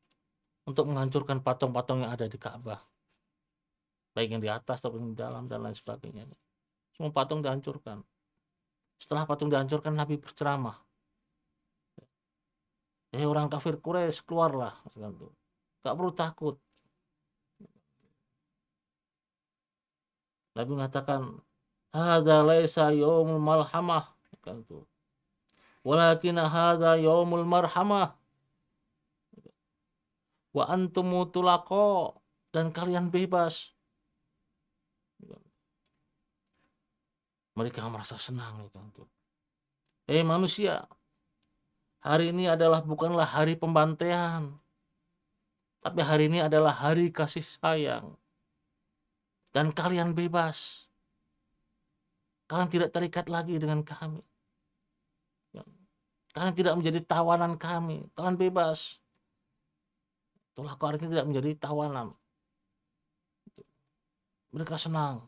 untuk menghancurkan patung-patung yang ada di Ka'bah, baik yang di atas atau yang di dalam dan lain sebagainya. Semua patung dihancurkan. Setelah patung dihancurkan, Nabi berceramah. Orang kafir Quraisy, keluarlah. Gak perlu takut. Nabi mengatakan, hadza laisa yaumul malhamah, walakin hadza yaumul marhamah wa antum tulaqa, dan kalian bebas. Mereka merasa senang. Manusia, hari ini bukanlah hari pembantaian, tapi hari ini adalah hari kasih sayang. Dan kalian bebas. Kalian tidak terikat lagi dengan kami. Kalian tidak menjadi tawanan kami. Kalian bebas. Itulah artinya tidak menjadi tawanan. Mereka senang.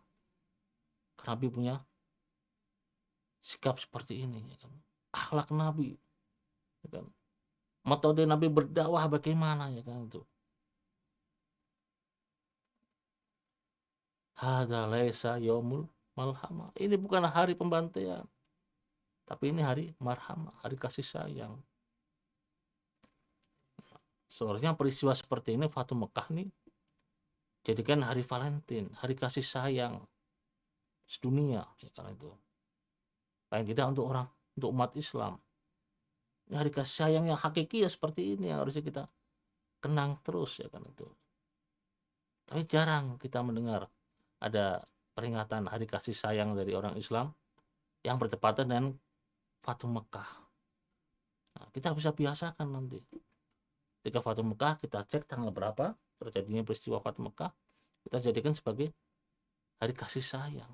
Karena Nabi punya sikap seperti ini. Akhlak Nabi. Metode Nabi berdakwah bagaimana, ya kan itu. Hadza laisa yaumul malhamah. Ini bukan hari pembantaian, tapi ini hari marhamah, hari kasih sayang. Seharusnya peristiwa seperti ini, Fatu Mekah nih, jadikan hari Valentine, hari kasih sayang sedunia, ya kan itu. Paling tidak untuk umat Islam. Ini hari kasih sayang yang hakiki ya seperti ini yang harusnya kita kenang terus, ya kan itu. Tapi jarang kita mendengar ada peringatan hari kasih sayang dari orang Islam yang bertepatan dengan Fatu Mekah. Nah, kita bisa biasakan nanti. Ketika Fatu Mekah, kita cek tanggal berapa terjadinya peristiwa Fatu Mekah, kita jadikan sebagai hari kasih sayang.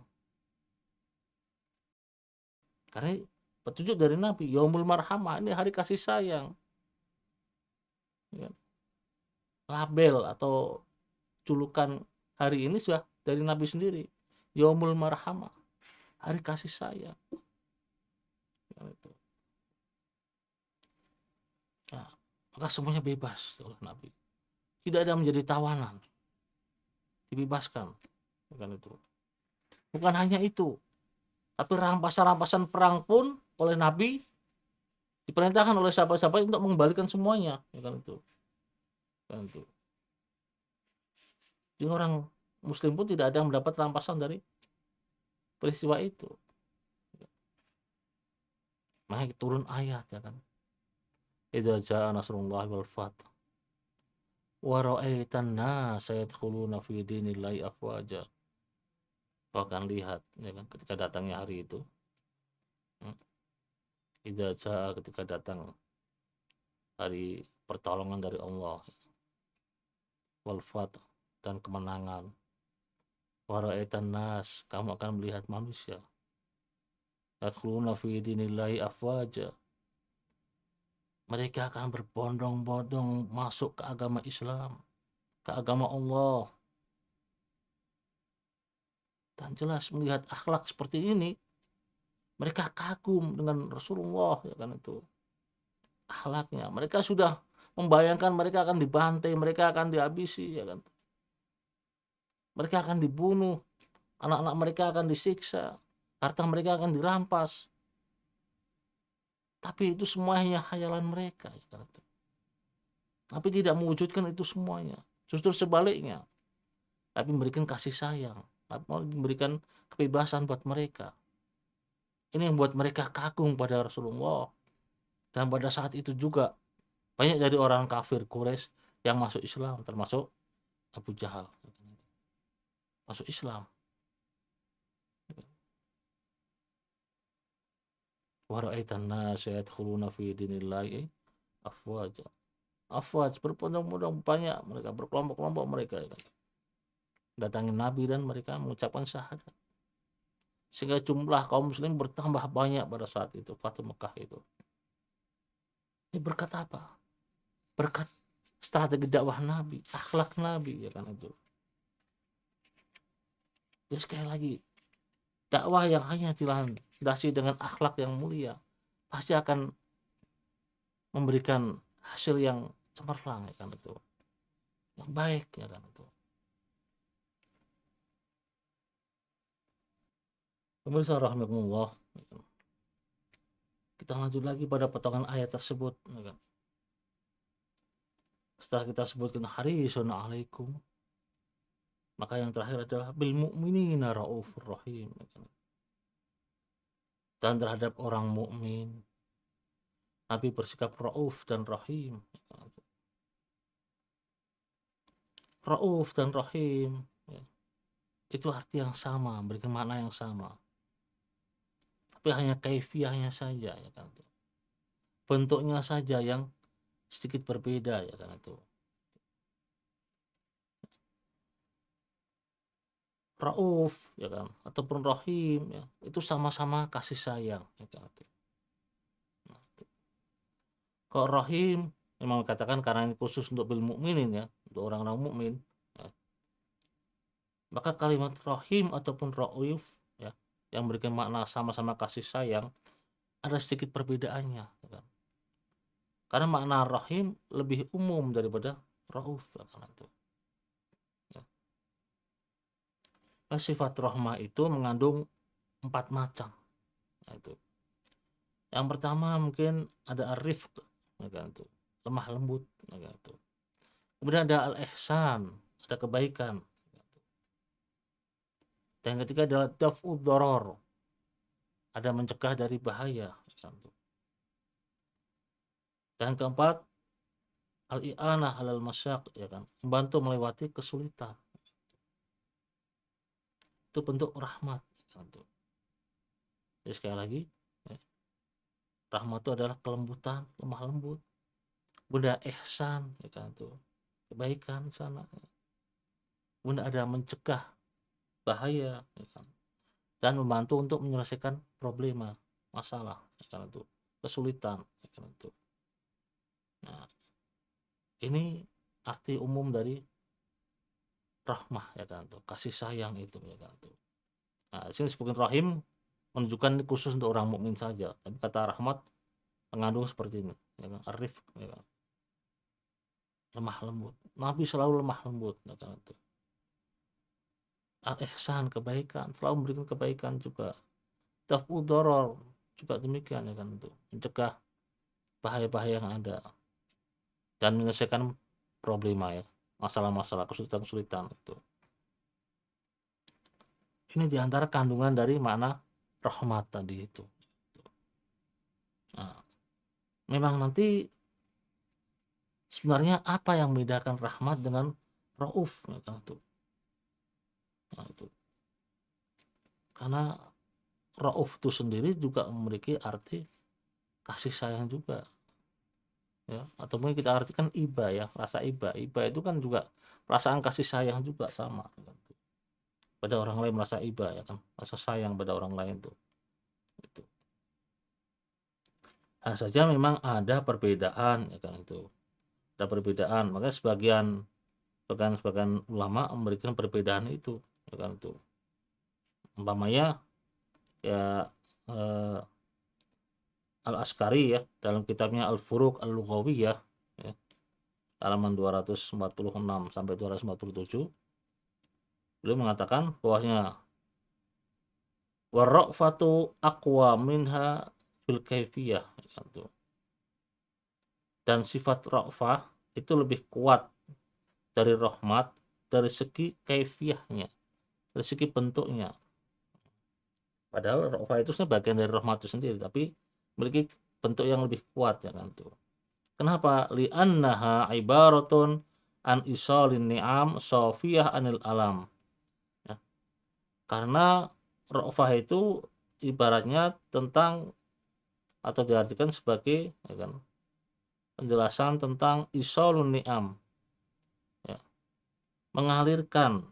Karena petunjuk dari Nabi, Yaumul Marhamah, ini hari kasih sayang. Label atau julukan hari ini sudah dari Nabi sendiri, Yaumul Marhamah, hari kasih sayang. Nah, maka semuanya bebas oleh Nabi. Tidak ada menjadi tawanan, dibebaskan. Bukan hanya itu, tapi rampasan-rampasan perang pun oleh Nabi diperintahkan oleh sahabat-sahabat untuk mengembalikan semuanya. Jadi orang Muslim pun tidak ada yang mendapat rampasan dari peristiwa itu. Makanya turun ayat, ya kan. Idza jaa nasrullahi wal fath wa ra'aitan nasa yadkhuluna fi dinillahi afwaja. Kau akan lihat, ya kan, ketika datangnya hari itu. Idza jaa, ketika datang hari pertolongan dari Allah, wal fath, dan kemenangan. Wa ra'aitan nas, kamu akan melihat manusia. Yadkhuluna fi dinillahi afwaja. Mereka akan berbondong-bondong masuk ke agama Islam, ke agama Allah. Dan jelas melihat akhlak seperti ini, mereka kagum dengan Rasulullah, ya kan itu. Akhlaknya, mereka sudah membayangkan mereka akan dibantai, mereka akan dihabisi, ya kan. Mereka akan dibunuh, anak-anak mereka akan disiksa, harta mereka akan dirampas. Tapi itu semua hanya khayalan mereka. Tapi tidak mewujudkan itu semuanya. Justru sebaliknya. Tapi memberikan kasih sayang. Tapi memberikan kebebasan buat mereka. Ini yang membuat mereka kagum pada Rasulullah. Dan pada saat itu juga banyak dari orang kafir Quraisy yang masuk Islam. Termasuk Abu Jahal. masuk Islam. Wa ra'aitan nasa yadkhuluna fi dinillahi afwaja. Afwaj, berbondong-bondong banyak mereka, berkelompok-kelompok mereka ya kan. Datangi Nabi dan mereka mengucapkan syahadat. Sehingga jumlah kaum muslim bertambah banyak pada saat itu, Fathu Mekah itu. Ini berkat apa? Berkat strategi dakwah Nabi, akhlak Nabi ya kan itu. Jadi sekali lagi, dakwah yang hanya dilandasi dengan akhlak yang mulia pasti akan memberikan hasil yang cemerlang ya kan itu, yang baik ya kan itu. Pemirsa rahimahumullah, ya kan? Kita lanjut lagi pada potongan ayat tersebut ya kan? Setelah kita sebutkan harisun alaikum, maka yang terakhir adalah bil mu'minina raufur rahim ya kan? Dan terhadap orang mukmin Nabi bersikap rauf dan rahim ya kan? Rauf dan rahim ya, itu arti yang sama, memberikan makna yang sama, tapi hanya kaifiahnya saja ya kan, bentuknya saja yang sedikit berbeda ya kan itu. Rauf ya kan ataupun rahim ya, itu sama-sama kasih sayang ya kan itu. Nah, kalau rahim memang dikatakan karena ini khusus untuk bil mukminin ya, untuk orang-orang mukmin ya. Maka kalimat rahim ataupun rauf ya, yang memberikan makna sama-sama kasih sayang, ada sedikit perbedaannya ya kan? Karena makna rahim lebih umum daripada rauf ya kan itu. Ya. Sifat rahmah itu mengandung 4 macam. Nah, itu. Yang pertama mungkin ada arif ya kan itu, lemah lembut ya kan itu. Kemudian ada al-ihsan, ada kebaikan. Dan ketiga adalah daf'ud doror, ada mencegah dari bahaya. Dan keempat, al-i'anah alal masyaq, ya kan, membantu melewati kesulitan. Itu bentuk rahmat. Jadi sekali lagi, ya, rahmat itu adalah kelembutan, lemah lembut, benda ihsan, ya kan, itu kebaikan sana. Benda ada mencegah bahaya, ya kan, dan membantu untuk menyelesaikan problema, masalah, ya kan, itu kesulitan, ya kan, itu. Nah, ini arti umum dari rahmah ya kan tuh, kasih sayang itu ya kan tuh. Nah, sini disebutkan rahim menunjukkan ini khusus untuk orang mukmin saja, tapi kata rahmat mengandung seperti ini ya kan, arif ya kan. Lemah lembut. Nabi selalu lemah lembut ya kan tuh. Al-ihsan, kebaikan, selalu memberikan kebaikan juga. Daf'u doror juga demikian ya kan tuh, mencegah bahaya-bahaya yang ada dan menyelesaikan problema ya, masalah-masalah, kesulitan-kesulitan itu. Ini diantara kandungan dari makna rahmat tadi itu. Nah, memang nanti sebenarnya apa yang membedakan rahmat dengan rauf ya kan itu. Nah, itu. Karena rauf itu sendiri juga memiliki arti kasih sayang juga. Ya, atau mungkin kita artikan iba ya, rasa iba. Iba itu kan juga perasaan kasih sayang juga sama. Pada orang lain merasa iba ya kan, rasa sayang pada orang lain tuh. Itu. Hanya saja memang ada perbedaan ya kan itu. Ada perbedaan, makanya sebagian ulama memberikan perbedaan itu ya kan itu. Umpamanya ya Al-Askari ya dalam kitabnya Al-Furuq Al-Lughawiyah ya, halaman 246 sampai 247, beliau mengatakan bahwasanya warrafatu aqwa minha fil kaifiyah gitu. Dan sifat rafah itu lebih kuat dari rahmat dari segi kaifiyahnya, dari segi bentuknya. Padahal rafah itu sebenarnya bagian dari rahmat itu sendiri, tapi memiliki bentuk yang lebih kuat ya kan tuh. Kenapa? Li'annaha ibaratun an isalin ni'am safiyah anil alam. Ya. Karena ra'fah itu ibaratnya tentang atau diartikan sebagai ya kan, penjelasan tentang isolun ni'am, ya, mengalirkan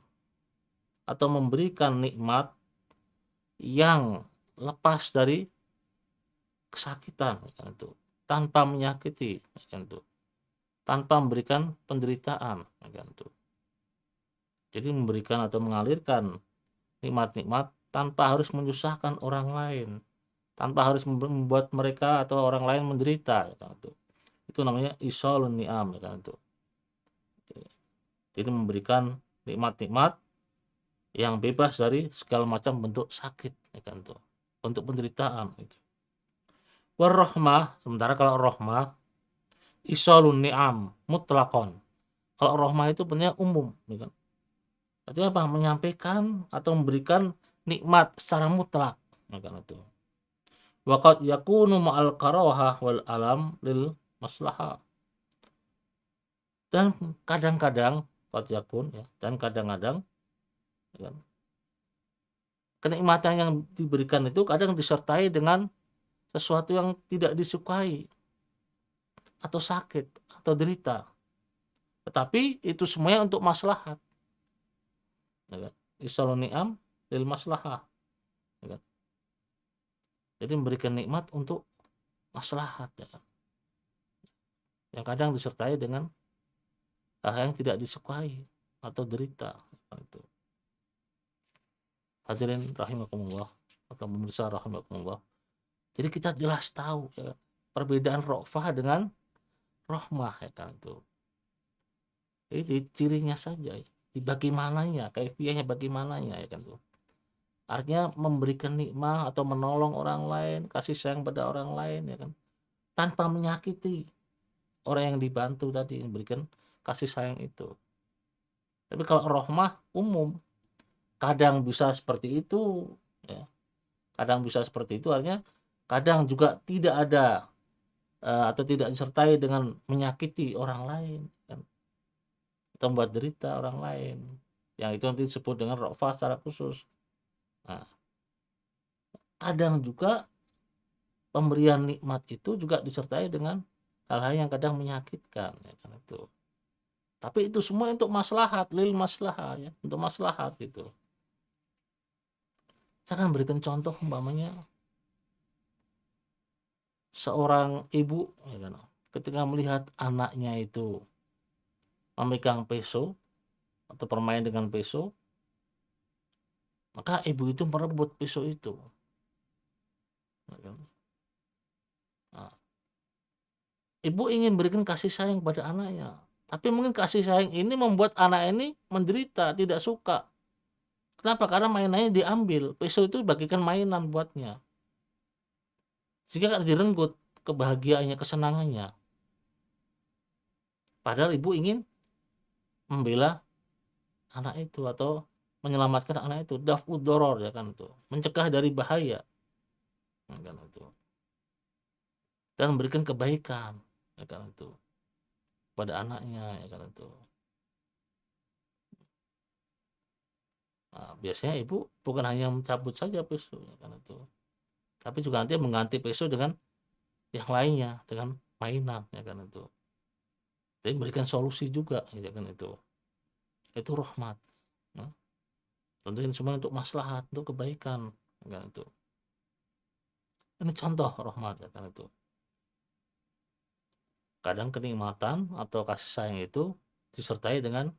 atau memberikan nikmat yang lepas dari kesakitan ya kan itu, tanpa menyakiti ya kan itu, tanpa memberikan penderitaan ya kan itu. Jadi memberikan atau mengalirkan nikmat-nikmat tanpa harus menyusahkan orang lain, tanpa harus membuat mereka atau orang lain menderita ya kan itu. Itu namanya isolun ni'am ya kan itu. Jadi memberikan nikmat-nikmat yang bebas dari segala macam bentuk sakit ya kan itu, untuk penderitaan gitu. Warahmah, sementara kalau rahmah isolun ni'am mutlaqon. Kalau rahmah itu benar umum ya kan. Artinya apa? Menyampaikan atau memberikan nikmat secara mutlak ya kan itu. Waqad yakunu ma'al karahah wal alam lil maslahah. Dan kadang-kadang qad yakun ya, dan kadang-kadang ya kan, kenikmatan yang diberikan itu kadang disertai dengan sesuatu yang tidak disukai atau sakit atau derita. Tetapi itu semuanya untuk maslahat. Ya kan? Isolun ni'am lil maslahah. Ya kan? Jadi memberikan nikmat untuk maslahat ya kan. Yang kadang disertai dengan hal yang tidak disukai atau derita itu. Hadirin rahimakumullah atau pemirsa rahimakumullah. Jadi kita jelas tahu ya, perbedaan ra'fah dengan rahmah ya kan itu. Jadi cirinya saja, di bagaimananya, kaifiahnya bagaimananya ya kan itu. Artinya memberikan nikmat atau menolong orang lain, kasih sayang pada orang lain ya kan, tanpa menyakiti orang yang dibantu tadi, memberikan kasih sayang itu. Tapi kalau rahmah umum, kadang bisa seperti itu ya. Kadang bisa seperti itu, artinya kadang juga tidak ada atau tidak disertai dengan menyakiti orang lain kan, atau membuat derita orang lain. Yang itu nanti disebut dengan ra'fah secara khusus. Nah, kadang juga pemberian nikmat itu juga disertai dengan hal-hal yang kadang menyakitkan ya kan itu. Tapi itu semua untuk maslahat, lil maslahah ya, untuk maslahat gitu. Saya akan berikan contoh umpamanya seorang ibu ya kan, ketika melihat anaknya itu memegang peso atau bermain dengan peso, maka ibu itu merebut peso itu. Ya kan? Nah, ibu ingin berikan kasih sayang pada anaknya, tapi mungkin kasih sayang ini membuat anak ini menderita, tidak suka. Kenapa? Karena mainannya diambil, peso itu bagikan mainan buatnya, sehingga direnggut kebahagiaannya, kesenangannya. Padahal ibu ingin membela anak itu atau menyelamatkan anak itu, daf'ud doror ya kan itu, mencegah dari bahaya ya kan itu, dan memberikan kebaikan ya kan itu pada anaknya ya kan itu. Nah, biasanya ibu bukan hanya mencabut saja peso ya kan itu, tapi juga nanti mengganti peso dengan yang lainnya, dengan mainan ya kan itu. Jadi memberikan solusi juga ya kan itu rahmat ya. Tentunya semua untuk maslahat, untuk kebaikan ya kan itu. Ini contoh rahmat ya kan itu. Kadang kenikmatan atau kasih sayang itu disertai dengan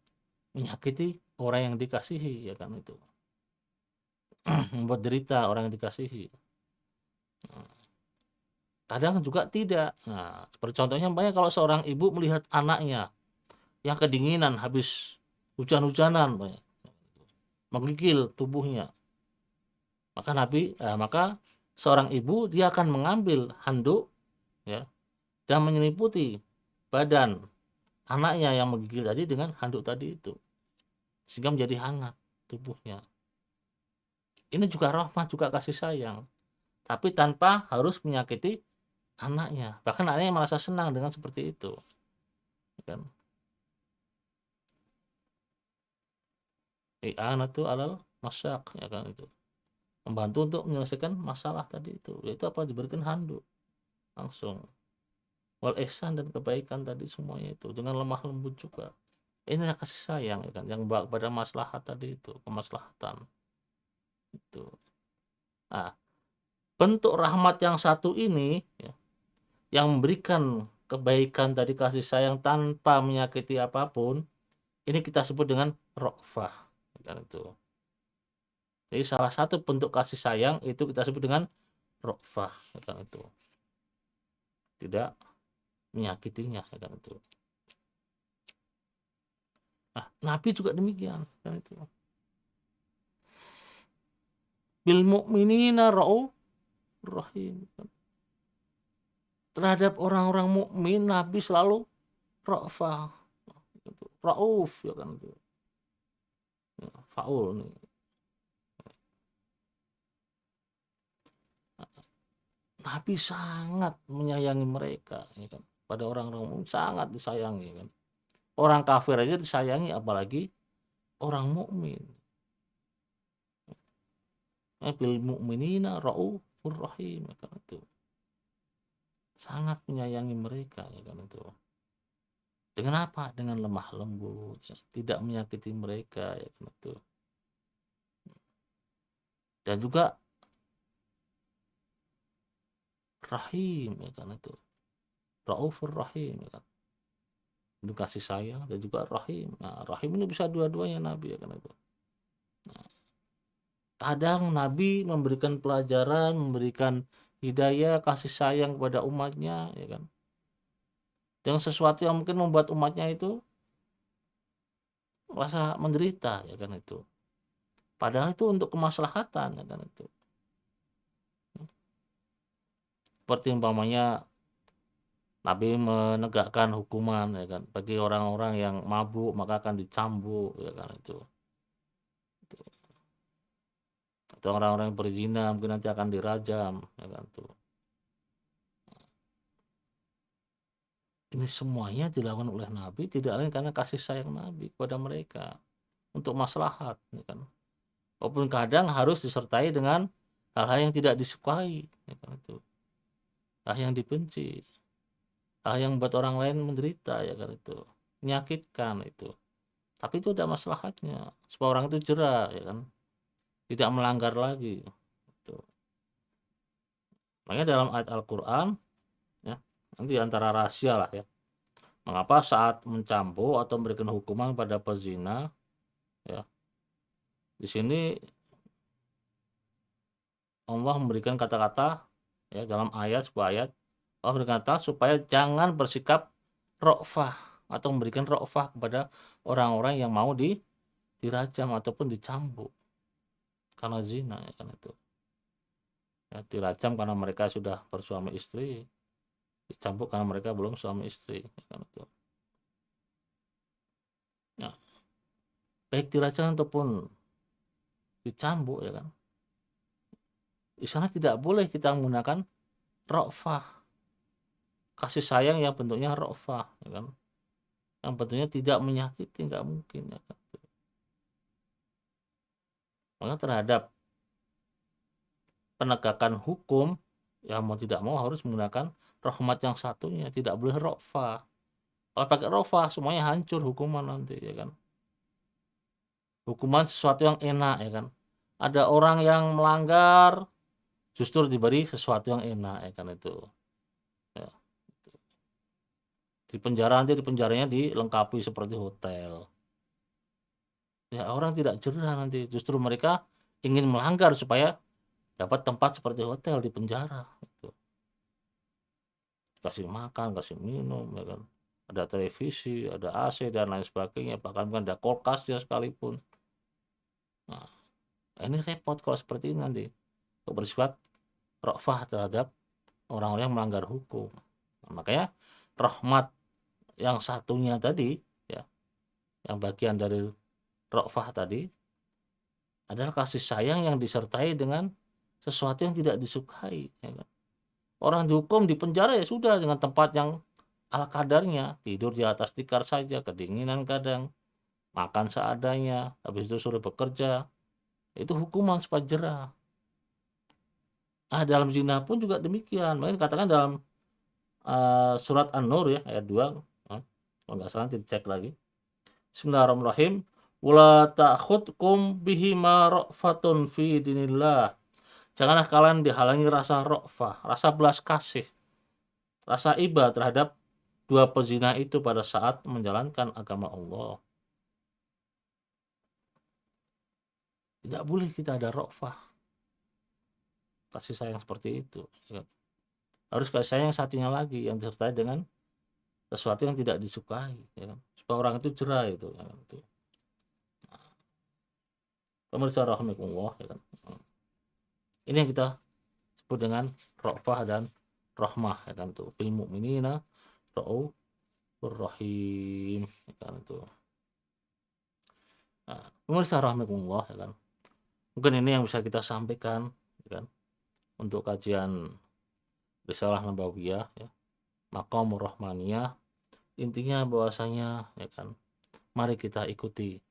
menyakiti orang yang dikasihi ya kan itu. Membuat derita orang yang dikasihi. Kadang juga tidak. Nah, seperti contohnya banyak kalau seorang ibu melihat anaknya yang kedinginan habis hujan-hujanan banyak, menggigil tubuhnya. Maka seorang ibu dia akan mengambil handuk ya, dan menyelimuti badan anaknya yang menggigil tadi dengan handuk tadi itu, sehingga menjadi hangat tubuhnya. Ini juga rahmat, juga kasih sayang, tapi tanpa harus menyakiti anaknya. Bahkan anaknya merasa senang dengan seperti itu kan. I'anatu alal masyak, ya kan itu. Membantu untuk menyelesaikan masalah tadi itu. Yaitu apa? Diberikan handuk langsung. Wal ihsan dan kebaikan tadi semuanya itu dengan lemah lembut juga. Inilah kasih sayang ya kan yang pada maslahat tadi itu, kemaslahatan itu. Nah, bentuk rahmat yang satu ini ya, yang memberikan kebaikan tadi kasih sayang tanpa menyakiti apapun, ini kita sebut dengan ra'fah ya kan itu. Jadi salah satu bentuk kasih sayang itu kita sebut dengan ra'fah ya kan itu. Tidak menyakitinya ya kan itu. Nah, Nabi juga demikian kan itu. Bil mu'minina ra'ufur rahim. Terhadap orang-orang mukmin Nabi selalu ra'fah, rauf ya kan itu. Ya, faul nih. Nabi sangat menyayangi mereka ya kan. Pada orang-orang mukmin sangat disayangi kan. Orang kafir aja disayangi apalagi orang mukmin. Bil mu'minina raufur rahim ya kan itu. Sangat menyayangi mereka ya kan itu. Dengan apa? Dengan lemah lembut, ya. Tidak menyakiti mereka ya kan itu. Dan juga rahim ya kan itu. Raufur rahim ya kan. Itu kasih sayang dan juga rahim. Nah, rahim ini bisa dua-duanya Nabi ya kan itu. Nah, kadang Nabi memberikan pelajaran, memberikan hidayah, kasih sayang kepada umatnya ya kan. Dengan sesuatu yang mungkin membuat umatnya itu merasa menderita ya kan itu. Padahal itu untuk kemaslahatan ya kan itu. Seperti umpamanya Nabi menegakkan hukuman ya kan bagi orang-orang yang mabuk maka akan dicambuk ya kan itu. Atau orang-orang yang berzina mungkin nanti akan dirajam ya kan itu. Ini semuanya dilakukan oleh Nabi tidak lain karena kasih sayang Nabi kepada mereka untuk maslahat ya kan. Walaupun kadang harus disertai dengan hal-hal yang tidak disukai ya kan itu. Hal yang dibenci. Hal yang membuat orang lain menderita ya kan itu. Menyakitkan itu. Tapi itu ada maslahatnya supaya orang itu jera ya kan. Tidak melanggar lagi gitu. Makanya dalam ayat Al-Qur'an ya, nanti antara rahasia lah ya. Mengapa saat mencambuk atau memberikan hukuman pada pezina ya. Di sini Allah memberikan kata-kata ya dalam ayat sebuah ayat Allah berkata supaya jangan bersikap ra'fah atau memberikan ra'fah kepada orang-orang yang mau dirajam ataupun dicambuk karena zina ya kan itu. Ya, dirajam karena mereka sudah bersuami istri, dicambuk karena mereka belum suami istri ya kan itu. Nah, baik dirajam ataupun dicambuk ya kan. Di sana tidak boleh kita menggunakan ra'fah. Kasih sayang yang bentuknya ra'fah ya kan. Yang bentuknya tidak menyakiti enggak mungkin ya kan. Maka terhadap penegakan hukum yang mau tidak mau harus menggunakan rahmat yang satunya, tidak boleh ra'fah. Kalau pakai ra'fah semuanya hancur hukuman nanti ya kan. Hukuman sesuatu yang enak ya kan. Ada orang yang melanggar justru diberi sesuatu yang enak ya kan itu. Ya. Di penjara nanti di penjaranya dilengkapi seperti hotel. Ya orang tidak jerah nanti, justru mereka ingin melanggar supaya dapat tempat seperti hotel di penjara gitu. Kasih makan, kasih minum ya kan. Ada televisi, ada AC dan lain sebagainya, bahkan ada kulkasnya sekalipun. Nah, ini repot kalau seperti ini nanti. Bersifat ra'fah terhadap orang-orang yang melanggar hukum. Nah, makanya rahmat yang satunya tadi ya, yang bagian dari ra'fah tadi adalah kasih sayang yang disertai dengan sesuatu yang tidak disukai ya kan. Orang dihukum di penjara ya sudah dengan tempat yang ala kadarnya, tidur di atas tikar saja, kedinginan kadang, makan seadanya, habis itu suruh bekerja Itu hukuman supaya jerah. Dalam zina pun juga demikian. Makanya dikatakan dalam surat An-Nur ya ayat 2, kalau nggak salah nanti dicek lagi. Bismillahirrahmanirrahim. Wala ta'khudkum bihima ra'fatun fi dinillah. Janganlah kalian dihalangi rasa ra'fah, rasa belas kasih, rasa iba terhadap dua pezina itu pada saat menjalankan agama Allah. Tidak boleh kita ada ra'fah, kasih sayang seperti itu. Harus kasih sayang satunya lagi yang disertai dengan sesuatu yang tidak disukai, ya kan? Supaya orang itu jerah itu. Ya kan? Pemirsa rahimakumullah, ya kan? Ini yang kita sebut dengan ra'fah dan rahmah, ya kan tuh. Bil mu'minina ra'ufur rahim, ya kan itu. Pemirsa rahimakumullah, ya kan. Mungkin ini yang bisa kita sampaikan, ya kan, untuk kajian Risalah Nabawiyah, ya. Maqamur Rahmaniyah. Intinya bahwasanya, ya kan, mari kita ikuti,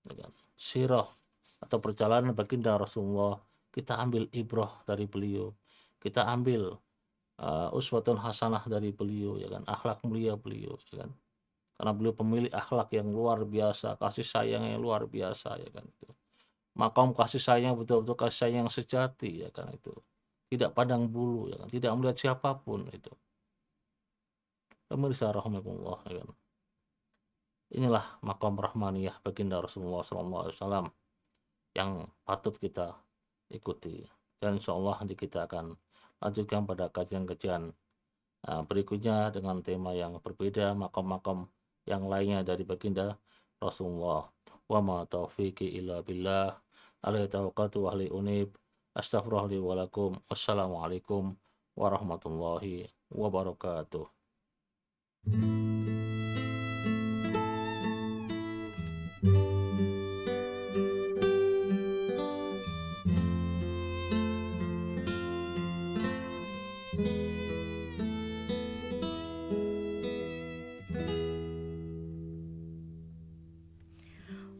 ya kan, sirah atau perjalanan baginda Rasulullah. Kita ambil ibrah dari beliau, kita ambil uswatun hasanah dari beliau, ya kan, akhlak mulia beliau, ya kan, karena beliau pemilik akhlak yang luar biasa, kasih sayang yang luar biasa, ya kan itu. Maqam kasih sayang betul-betul kasih sayang sejati, ya kan itu, tidak pandang bulu, ya kan, tidak melihat siapapun itu. Pemirsa rahimakumullah, ya kan. Inilah maqam rahmaniyah baginda Rasulullah SAW yang patut kita ikuti, dan insyaallah nanti kita akan lanjutkan pada kajian-kajian berikutnya dengan tema yang berbeda, makam-makam yang lainnya dari baginda Rasulullah. Wa ma taufiqi illa billah, alaihi tawakkaltu wa alaihi unib. Astaghfirullah li wa lakum. Wassalamualaikum warahmatullahi wabarakatuh.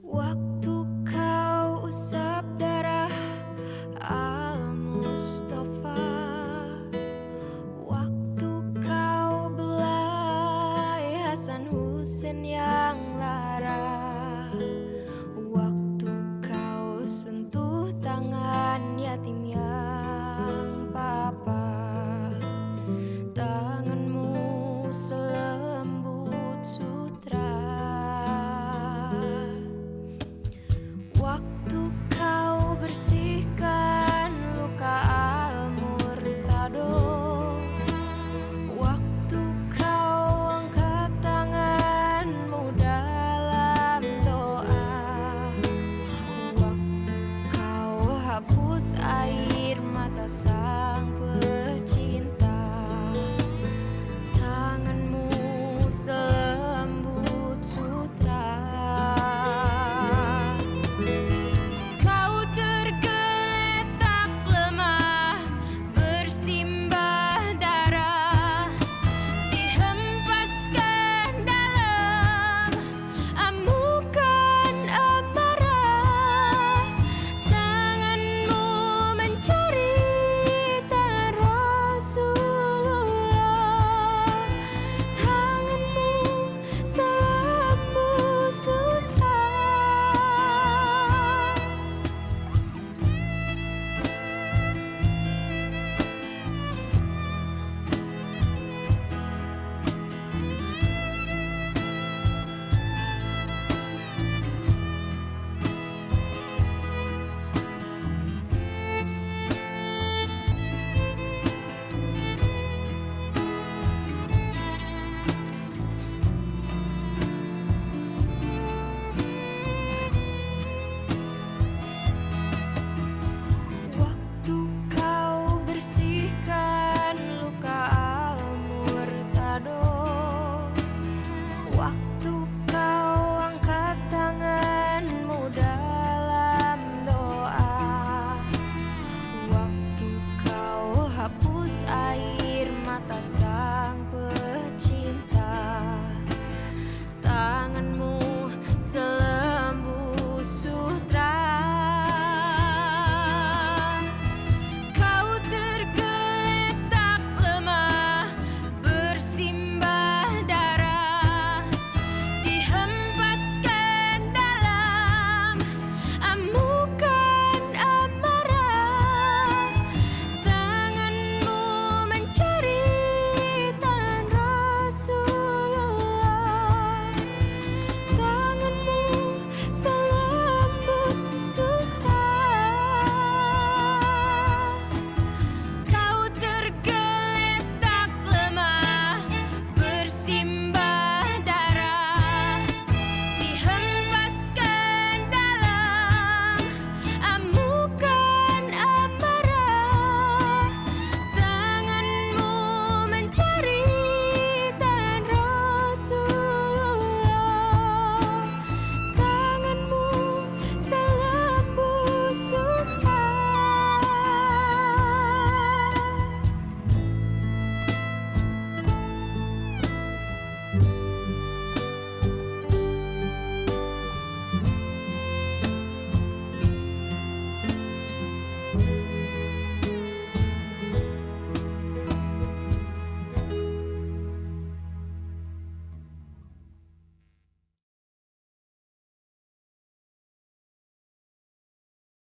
Waktu kau usap darah Al-Mustafa, waktu kau belai Hasan Husain yang lara, waktu kau sentuh tangan yatim yang papa, tanganmu selembut sutra. Waktu kau bersihkan luka Al-Murtado, waktu kau angkat tanganmu dalam doa, waktu kau hapus air mata sang pecinta, tanganmu selembut sutra. Kau tergeletak lemah, bersimbah darah, dihempaskan dalam amukan amarah. Tanganmu mencari tangan Rasulullah, tanganmu selembut sutra. Waktu kau bersihkan luka Al-Murtado, waktu kau angkat tanganmu dalam doa, waktu kau hapus air mata sang